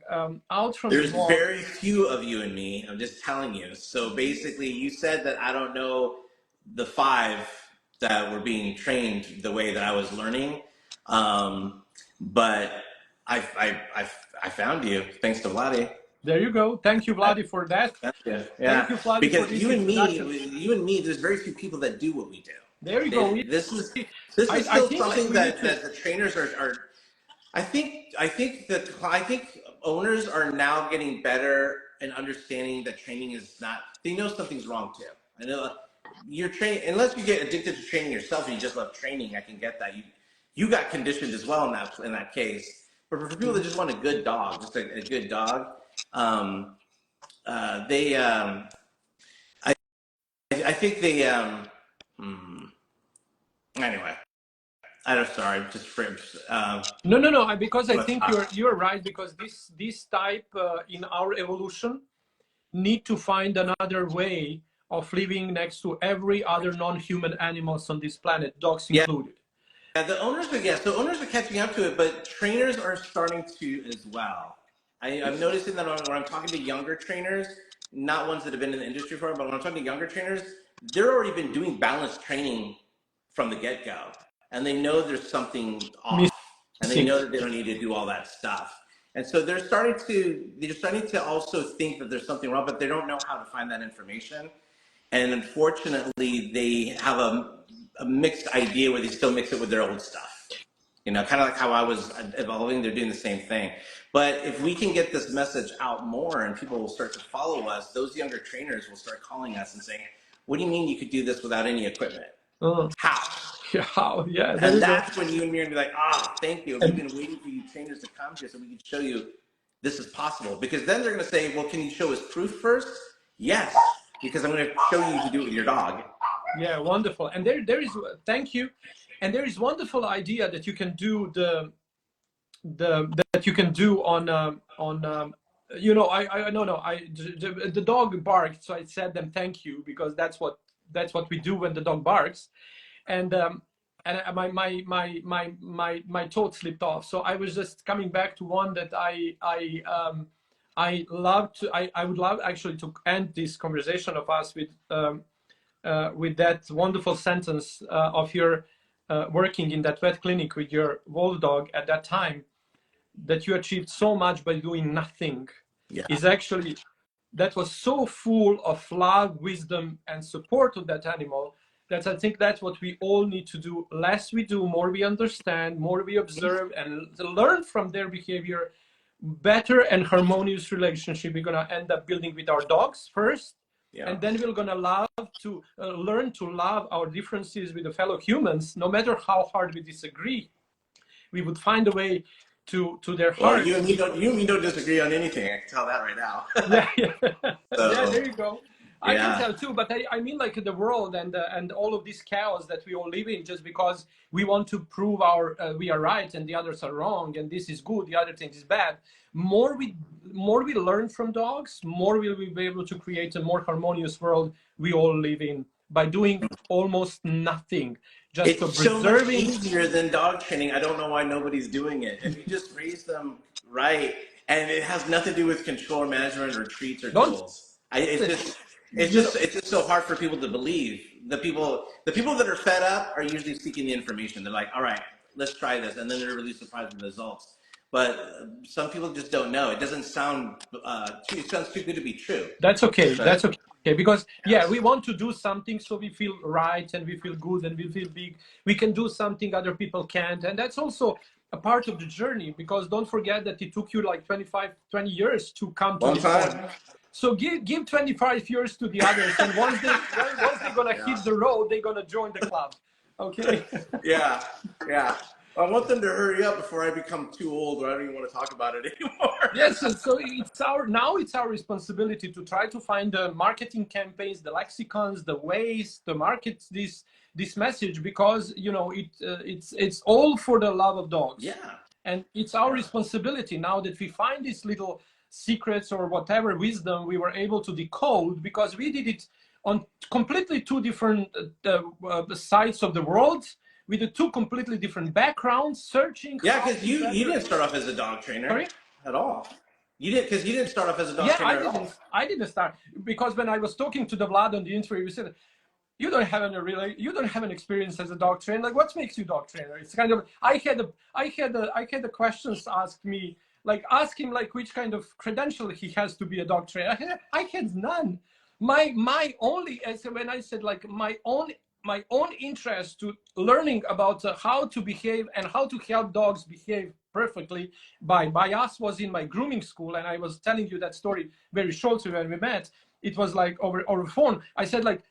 out from There's the box. very few of you and me. I'm just telling you. So basically, you said that I don't know the 5 that were being trained the way that I was learning, but I found you thanks to Vladi. There you go. Thank you, Vladi, for that. Yeah. Thank you, Vladi, because for this you and me, there's very few people that do what we do. There you go. This is still something that the trainers are. I think owners are now getting better and understanding that training is not. They know something's wrong too. I know you're training, unless you get addicted to training yourself and you just love training. I can get that. You got conditioned as well in that case. But for people that just want a good dog, just a good dog, I think they anyway. I'm sorry, just for no. Because I think you're right. Because this type in our evolution need to find another way of living next to every other non-human animals on this planet, dogs included. Yeah, the owners so owners are catching up to it, but trainers are starting to as well. I'm noticing that when I'm talking to younger trainers, not ones that have been in the industry for, but when I'm talking to younger trainers, they're already been doing balanced training from the get-go. And they know there's something off, and they know that they don't need to do all that stuff. And so they're starting to also think that there's something wrong, but they don't know how to find that information. And unfortunately, they have a mixed idea where they still mix it with their old stuff. Kind of like how I was evolving, they're doing the same thing. But if we can get this message out more and people will start to follow us, those younger trainers will start calling us and saying, what do you mean you could do this without any equipment? How? Yeah, and that's when you and me are going to be like, thank you. We've been waiting for you trainers to come here so we can show you this is possible. Because then they're going to say, well, can you show us proof first? Yes, because I'm going to show you to do it with your dog. Yeah, wonderful. And there is, thank you. And there is wonderful idea that you can do that you can do on the dog barked, so I said them thank you, because that's what we do when the dog barks. And my thought slipped off. So I was just coming back to one that I would love actually to end this conversation of us with that wonderful sentence of your working in that vet clinic with your wolf dog at that time, that you achieved so much by doing nothing. Is actually, that was so full of love, wisdom, and support of that animal. That I think that's what we all need to do. Less we do, more we understand, more we observe, and learn from their behavior. Better and harmonious relationship we're gonna end up building with our dogs first, and then we're gonna learn to love our differences with the fellow humans. No matter how hard we disagree, we would find a way to their heart. Well, you and me don't disagree on anything. I can tell that right now. Yeah, there you go. I can tell too, but I mean, like the world and all of this chaos that we all live in, just because we want to prove we are right and the others are wrong, and this is good, the other thing is bad. More we learn from dogs, more will we be able to create a more harmonious world we all live in by doing almost nothing. Just it's so much easier than dog training. I don't know why nobody's doing it. If you just raise them right, and it has nothing to do with control or management or treats or tools. It's just you know, it's just so hard for people to believe. The people that are fed up are usually seeking the information. They're like, all right, let's try this, and then they're really surprised with the results. But some people just don't know. It doesn't sound it sounds too good to be true. that's okay. Right? That's okay. Because yeah, we want to do something so we feel right and we feel good and we feel big. We can do something other people can't, and that's also a part of the journey. Because don't forget that it took you like 20 years to come to Long this point. time. So give 25 years to the others, and once they're gonna hit the road, they're gonna join the club. Okay. Yeah, yeah. I want them to hurry up before I become too old, or I don't even want to talk about it anymore. Yes, and so it's our responsibility to try to find the marketing campaigns, the lexicons, the ways to market this message, because you know it's all for the love of dogs. Yeah. And it's our responsibility now that we find these little secrets or whatever wisdom we were able to decode, because we did it on completely two different sides of the world, with the two completely different backgrounds, searching. Yeah, because you didn't start off as a dog trainer. Sorry? At all. You didn't start off as a dog Yeah, trainer at all. I didn't start, because when I was talking to the Vlad on the interview, he said, you don't have an experience as a dog trainer. Like, what makes you dog trainer? It's kind of, I had the questions asked me, like ask him like which kind of credential he has to be a dog trainer. I had none. My only, as when I said like my own interest to learning about how to behave and how to help dogs behave perfectly by us was in my grooming school. And I was telling you that story very shortly when we met. It was like over phone. I said like,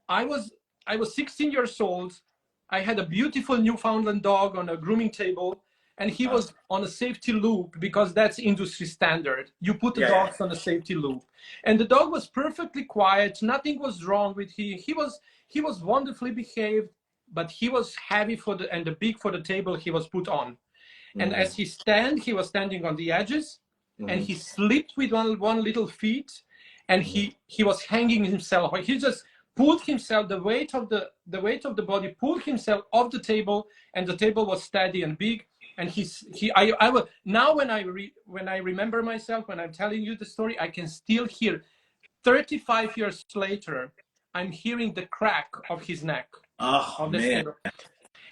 I was 16 years old. I had a beautiful Newfoundland dog on a grooming table, and he was on a safety loop, because that's industry standard. You put the dogs on a safety loop, and the dog was perfectly quiet. Nothing was wrong with him. He was wonderfully behaved, but he was heavy and big for the table he was put on. And as he was standing on the edges, and he slipped with one little feet, and he was hanging himself. He just pulled himself, the weight of the body pulled himself off the table, and the table was steady and big. And now when I remember myself, when I'm telling you the story, I can still hear 35 years later, I'm hearing the crack of his neck. Oh, man. Table.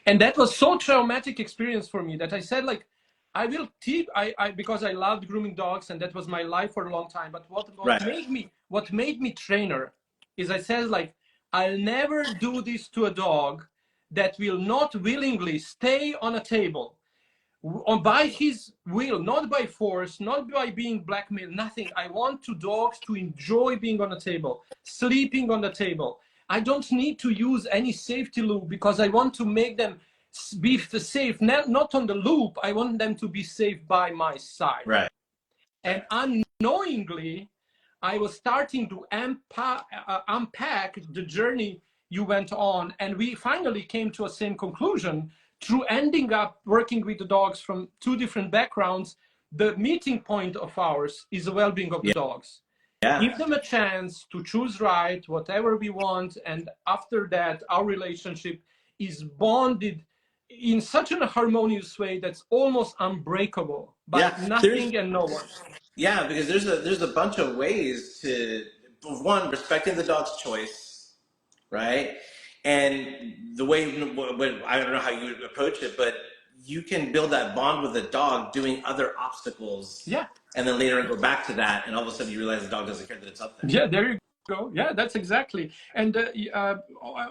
And that was so traumatic experience for me that I said, like, I will teach, because I loved grooming dogs, and that was my life for a long time. But what made me trainer is, I said, like, I'll never do this to a dog that will not willingly stay on a table by his will, not by force, not by being blackmailed, nothing. I want dogs to enjoy being on a table, sleeping on the table. I don't need to use any safety loop, because I want to make them be safe, not on the loop. I want them to be safe by my side. Right. And unknowingly, I was starting to unpack the journey you went on, and we finally came to a same conclusion through ending up working with the dogs from two different backgrounds. The meeting point of ours is the well-being of the dogs. Give them a chance to choose right, whatever we want, and after that, our relationship is bonded in such a harmonious way that's almost unbreakable by nothing and no one. Yeah, because there's a bunch of ways to, one, respecting the dog's choice, right? And the way, I don't know how you would approach it, but you can build that bond with the dog doing other obstacles. Yeah. And then later go back to that, and all of a sudden you realize the dog doesn't care that it's up there. Yeah, there you go. Yeah, that's exactly. And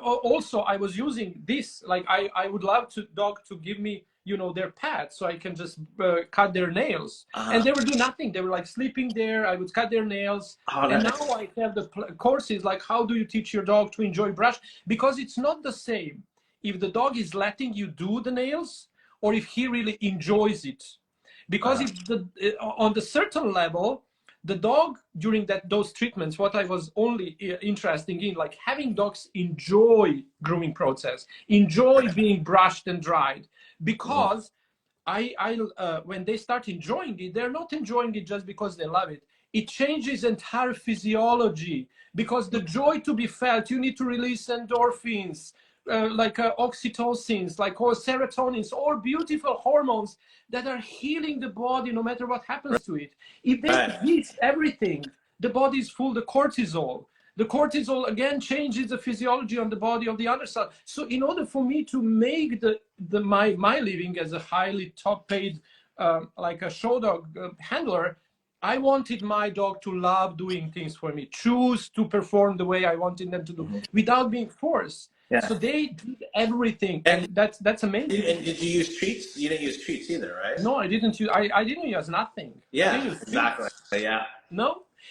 also, I was using this, like, I would love dog to give me, their pets, so I can just cut their nails. And they would do nothing. They were like sleeping there. I would cut their nails. And now I have the courses, like, how do you teach your dog to enjoy brush? Because it's not the same if the dog is letting you do the nails or if he really enjoys it. Because on the certain level, the dog during those treatments, what I was only interested in, like having dogs enjoy grooming process, enjoy being brushed and dried, because when they start enjoying it, they're not enjoying it just because they love it. It changes entire physiology, because the joy to be felt, you need to release endorphins, like oxytocins, like or serotonins, all beautiful hormones that are healing the body no matter what happens to it. If they release everything, the body is full, the cortisol, the cortisol again changes the physiology on the body of the other side. So in order for me to make my living as a highly top paid like a show dog handler, I wanted my dog to love doing things for me, choose to perform the way I wanted them to do, without being forced. Yeah. So they did everything, and that's amazing. And did you use treats? You didn't use treats either, right? No, I didn't use. I didn't use nothing. Yeah, exactly. Yeah. No,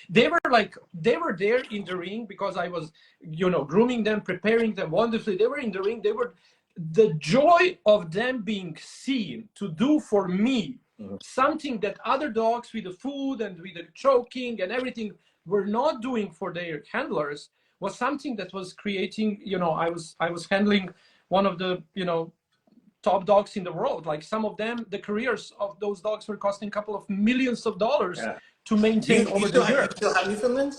they were there in the ring because I was, grooming them, preparing them wonderfully. They were in the ring. They were the joy of them being seen to do for me something that other dogs with the food and with the choking and everything were not doing for their handlers was something that was creating. I was handling one of the top dogs in the world. Like some of them, the careers of those dogs were costing a couple of millions of dollars to maintain over the year. Do you still have Newfoundlands?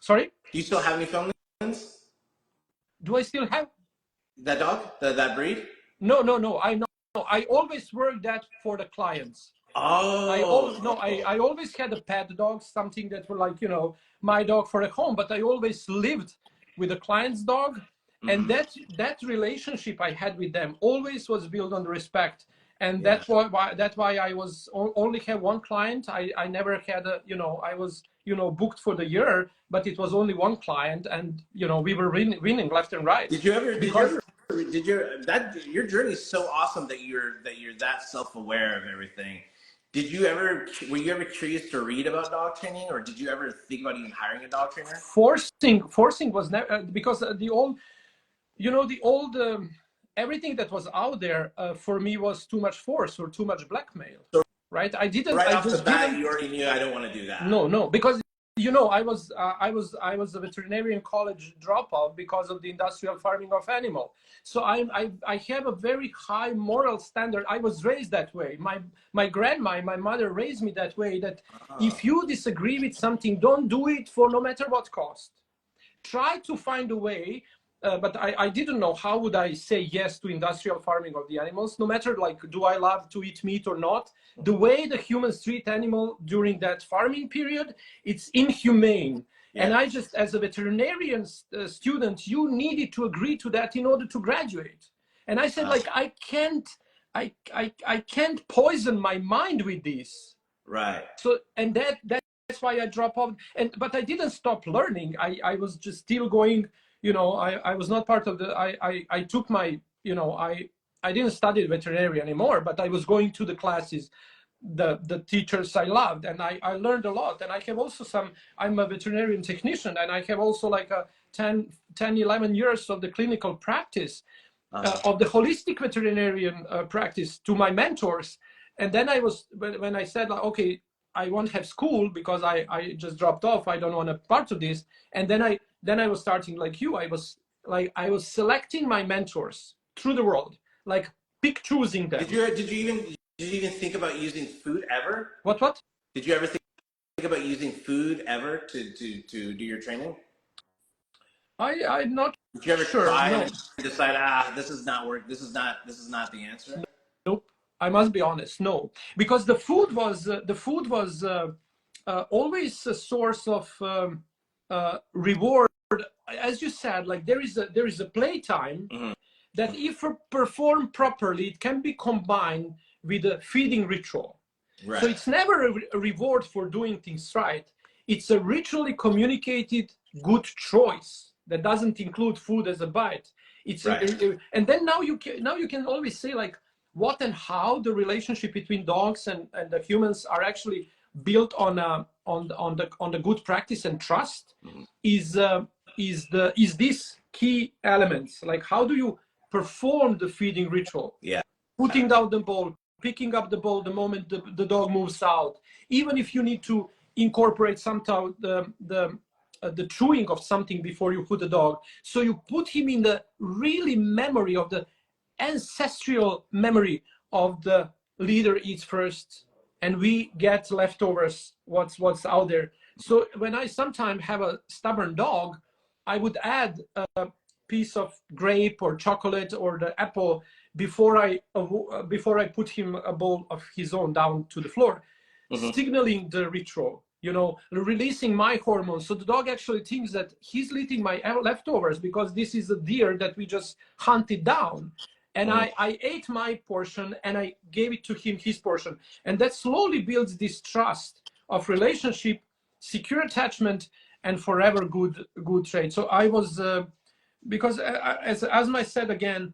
Sorry? Do you still have Newfoundlands? Do I still have that dog? That breed? No. I always worked that for the clients. Oh. I always had a pet dog, something that were like, my dog for a home, but I always lived with a client's dog. And that relationship I had with them always was built on respect. And that's why I was only have one client. I never had I was, booked for the year, but it was only one client, and, we were winning left and right. Your journey is so awesome that you're that self-aware of everything. Were you ever curious to read about dog training, or did you ever think about even hiring a dog trainer? Forcing was never, because the old everything that was out there for me was too much force or too much blackmail. So, right? I didn't. Right off the bat, you already knew I don't want to do that. No, because I was a veterinarian college dropout because of the industrial farming of animal. So I have a very high moral standard. I was raised that way. My grandma and my mother raised me that way. That if you disagree with something, don't do it for no matter what cost. Try to find a way. But I didn't know how would I say yes to industrial farming of the animals, no matter like, do I love to eat meat or not? The way the humans treat animal during that farming period, it's inhumane. Yeah. And I just, as a veterinarian student, you needed to agree to that in order to graduate. And I said, like, I can't poison my mind with this. Right. So, and that's why I dropped off. But I didn't stop learning. I was just still going. I was not part of the, I took my, I didn't study veterinary anymore, but I was going to the classes, the teachers I loved, and I learned a lot. And I have also I'm a veterinarian technician, and I have also like a 10, 11 years of the clinical practice of the holistic veterinarian practice to my mentors. And then when I said, like, okay, I won't have school because I just dropped off. I don't want a part of this. And then I was starting like you. I was selecting my mentors through the world, like choosing them. Did you even think about using food ever? What? Did you ever think about using food ever to do your training? I'm not. Did you ever try and decide, this is not work. This is not the answer? Nope. I must be honest. No, because the food was always a source of reward. As you said, like there is a playtime that if performed properly, it can be combined with a feeding ritual. Right. So it's never a reward for doing things right. It's a ritually communicated good choice that doesn't include food as a bite. It's right. And then now you can always say like what and how the relationship between dogs and the humans are actually built on the good practice and trust is these key elements. Like how do you perform the feeding ritual? Yeah. Putting down the bowl, picking up the bowl the moment the dog moves out. Even if you need to incorporate somehow the chewing of something before you put the dog. So you put him in the really memory of the ancestral memory of the leader eats first and we get leftovers, what's out there. So when I sometimes have a stubborn dog, I would add a piece of grape or chocolate or the apple before I put him a bowl of his own down to the floor, signaling the ritual. you know, releasing my hormones. So the dog actually thinks that he's eating my leftovers because this is a deer that we just hunted down. And I ate my portion and I gave it to him his portion. And that slowly builds this trust of relationship, secure attachment, and forever good trade. So I was, because as I said again,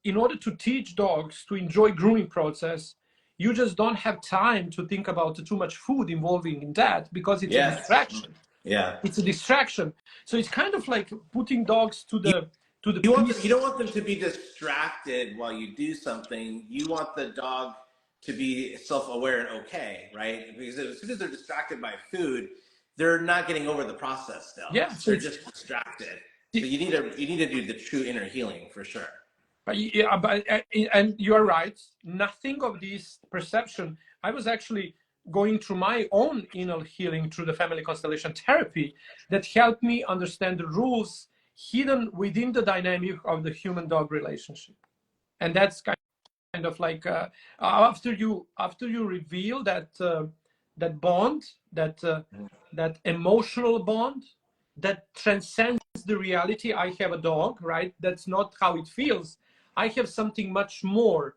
in order to teach dogs to enjoy grooming process, you just don't have time to think about too much food involving in that, because it's a distraction. Yeah. It's a distraction. So it's kind of like putting dogs to the you don't want them to be distracted while you do something. You want the dog to be self-aware and okay, right? Because as soon as they're distracted by food, they're not getting over the process still. Yeah, so they're just distracted. So you need to do the true inner healing for sure. Yeah, and you are right. Nothing of this perception. I was actually going through my own inner healing through the family constellation therapy that helped me understand the rules hidden within the dynamic of the human-dog relationship. And that's kind of like after you reveal that that bond, that emotional bond that transcends the reality. I have a dog, right? That's not how it feels. I have something much more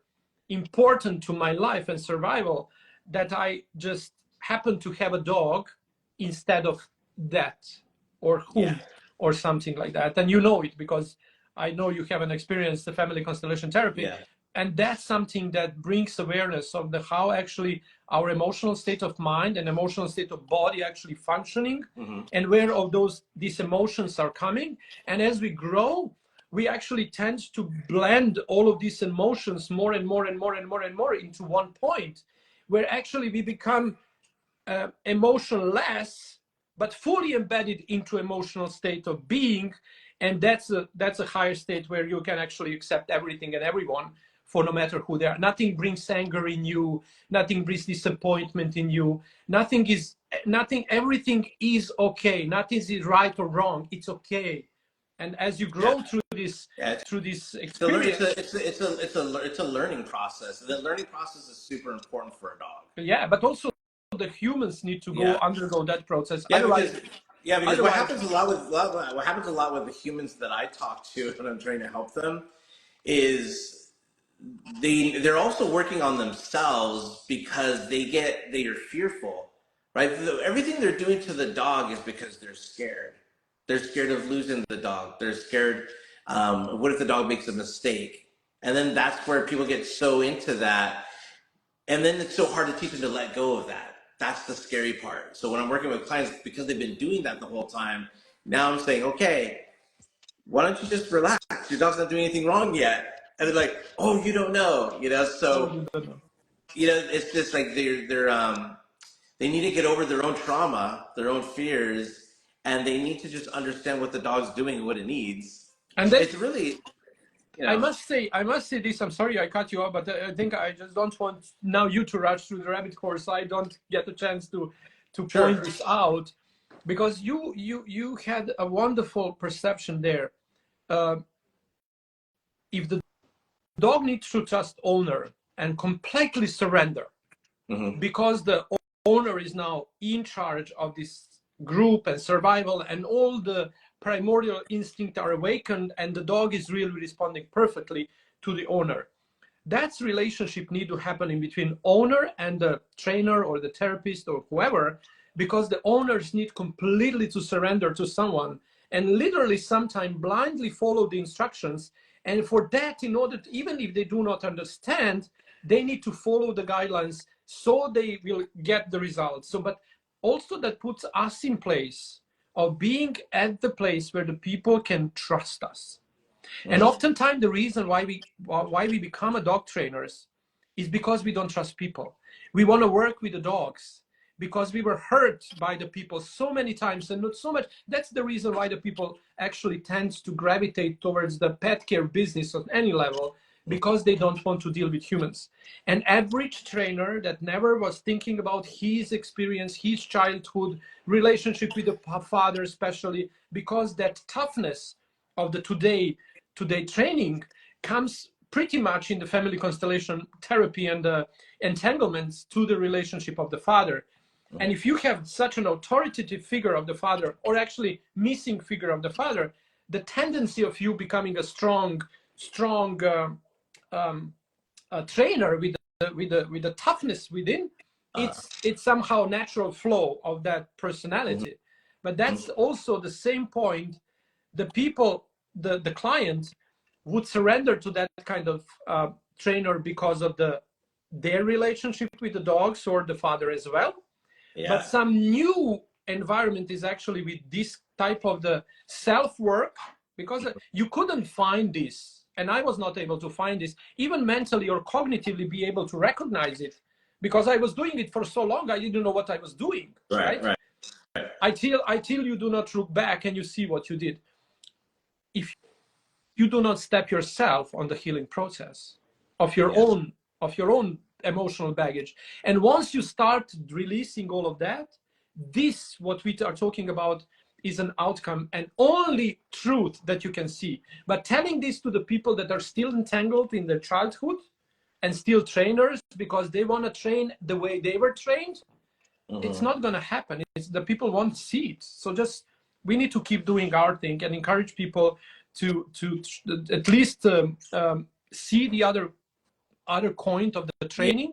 important to my life and survival, that I just happen to have a dog instead of that or whom or something like that. And you know it because I know you haven't experienced the family constellation therapy. Yeah. And that's something that brings awareness of the how actually our emotional state of mind and emotional state of body actually functioning, and where of these emotions are coming. And as we grow, we actually tend to blend all of these emotions more and more and more and more and more into one point, where actually we become emotionless, but fully embedded into emotional state of being. And that's a higher state where you can actually accept everything and everyone for no matter who they are. Nothing brings anger in you. Nothing brings disappointment in you. Everything is okay. Nothing is right or wrong. It's okay. And as you grow through this experience, it's a learning process. The learning process is super important for a dog. Yeah, but also the humans need to undergo that process. Because what happens a lot with the humans that I talk to when I'm trying to help them is they're also working on themselves because they are fearful, right? Everything they're doing to the dog is because they're scared. They're scared of losing the dog. They're scared. What if the dog makes a mistake? And then that's where people get so into that. And then it's so hard to teach them to let go of that. That's the scary part. So when I'm working with clients, because they've been doing that the whole time, now I'm saying, okay, why don't you just relax? Your dog's not doing anything wrong yet. And they're like, oh, you don't know, so, it's just like they need to get over their own trauma, their own fears, and they need to just understand what the dog's doing and what it needs. And it's really, I must say this. I'm sorry I cut you off, but I think I just don't want now you to rush through the rabbit hole, so I don't get a chance to point this out, because you had a wonderful perception there. If the dog needs to trust owner and completely surrender, because the owner is now in charge of this group and survival, and all the primordial instinct are awakened, and the dog is really responding perfectly to the owner. That's relationship need to happen in between owner and the trainer or the therapist or whoever, because the owners need completely to surrender to someone and literally sometimes blindly follow the instructions. And for that, in order to, even if they do not understand, they need to follow the guidelines so they will get the results. So, but also that puts us in place of being at the place where the people can trust us. And oftentimes the reason why we become a dog trainers is because we don't trust people. We want to work with the dogs because we were hurt by the people so many times, and not so much. That's the reason why the people actually tend to gravitate towards the pet care business on any level, because they don't want to deal with humans. An average trainer that never was thinking about his experience, his childhood, relationship with the father especially, because that toughness of the today training comes pretty much in the family constellation therapy and the entanglements to the relationship of the father. And if you have such an authoritative figure of the father, or actually missing figure of the father, the tendency of you becoming a strong trainer with the toughness within, it's somehow natural flow of that personality. But that's also the same point. The people, the client, would surrender to that kind of trainer because of their relationship with the dogs or the father as well. Yeah. But some new environment is actually with this type of the self-work, because you couldn't find this, and I was not able to find this, even mentally or cognitively be able to recognize it, because I was doing it for so long, I didn't know what I was doing, right? Until you do not look back and you see what you did. If you do not step yourself on the healing process of your own emotional baggage, and once you start releasing all of that, this, what we are talking about, is an outcome and only truth that you can see. But telling this to the people that are still entangled in their childhood and still trainers because they want to train the way they were trained, it's not going to happen. The people won't see it. So just, we need to keep doing our thing and encourage people to at least see the other point of the training,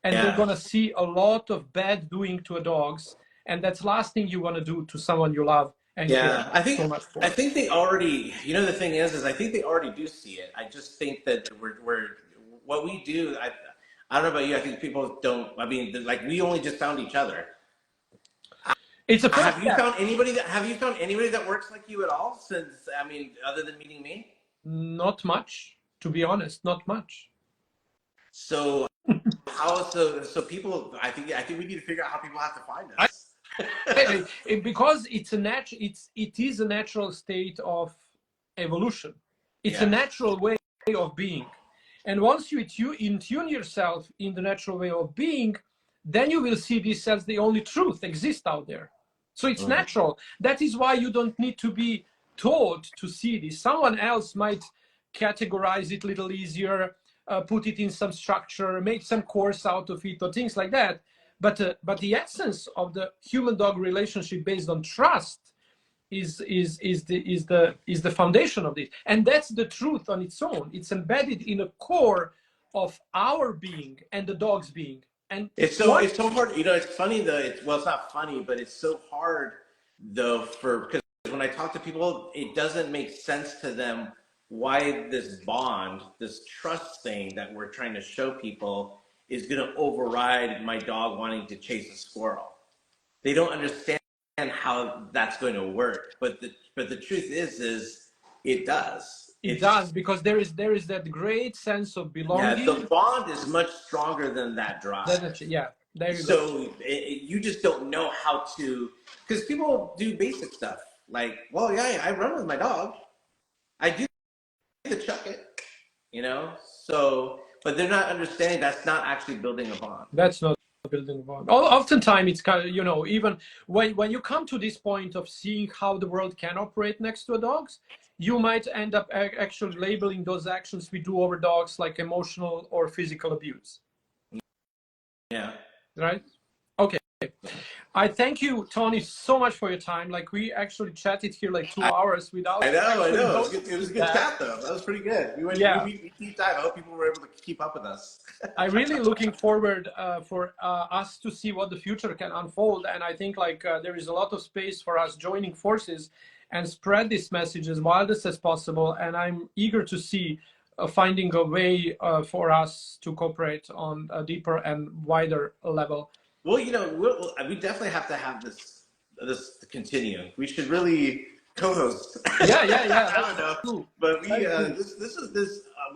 and they're going to see a lot of bad doing to dogs, and that's the last thing you want to do to someone you love and care so much for. I think they already, you know, the thing is I think they already do see it. I just think that we're what we do, I don't know about you, I think people don't, I mean, like, we only just found each other. It's a have you found anybody that works like you at all since, I mean, other than meeting me? Not much, to be honest, not much. So so people, I think we need to figure out how people have to find us. Because it is a natural state of evolution. It's a natural way of being. And once you tune yourself in the natural way of being, then you will see this as the only truth exists out there. So it's natural. That is why you don't need to be taught to see this. Someone else might categorize it a little easier, put it in some structure, make some course out of it, or things like that. But the essence of the human-dog relationship based on trust is the foundation of this, and that's the truth on its own. It's embedded in a core of our being and the dog's being. And it's so hard. You know, it's funny though. It's not funny, but it's so hard though, because when I talk to people, it doesn't make sense to them why this bond, this trust thing that we're trying to show people is going to override my dog wanting to chase a squirrel. They don't understand how that's going to work, but the truth is it does. It does, because there is that great sense of belonging. Yeah, the bond is much stronger than that drive. Yeah, there you go. So you just don't know how to, because people do basic stuff like, well, yeah, I run with my dog, I do the chuck it, you know. So, but they're not understanding that's not actually building a bond. That's not building a bond. Oftentimes, it's kind of, you know, even when you come to this point of seeing how the world can operate next to dogs, you might end up actually labeling those actions we do over dogs like emotional or physical abuse. Yeah. Right? Okay. I thank you, Tony, so much for your time. Like, we actually chatted here like 2 hours without. I know. It was a good chat, though. That was pretty good. We deep dive. I hope people were able to keep up with us. I'm really looking forward for us to see what the future can unfold. And I think like there is a lot of space for us joining forces and spread this message as widest as possible. And I'm eager to see finding a way for us to cooperate on a deeper and wider level. Well, you know, we definitely have to have this continue. We should really co-host. Yeah. I don't know, cool. But we this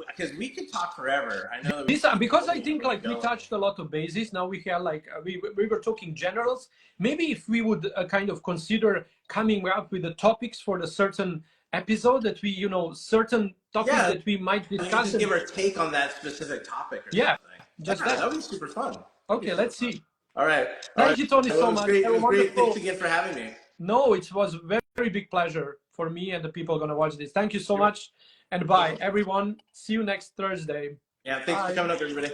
because we could talk forever. I know because I think like we touched a lot of bases. Now we have like we were talking generals. Maybe if we would kind of consider coming up with the topics for the certain episode that we, you know, certain topics that we might discuss. Just give our take on that specific topic. Or something. That would be super fun. Okay, let's see. All right. Thank you, Tony, so much. It was great. Thanks again for having me. No, it was a very big pleasure for me and the people going to watch this. Thank you so much. And bye, everyone. See you next Thursday. Yeah, thanks for coming up, everybody.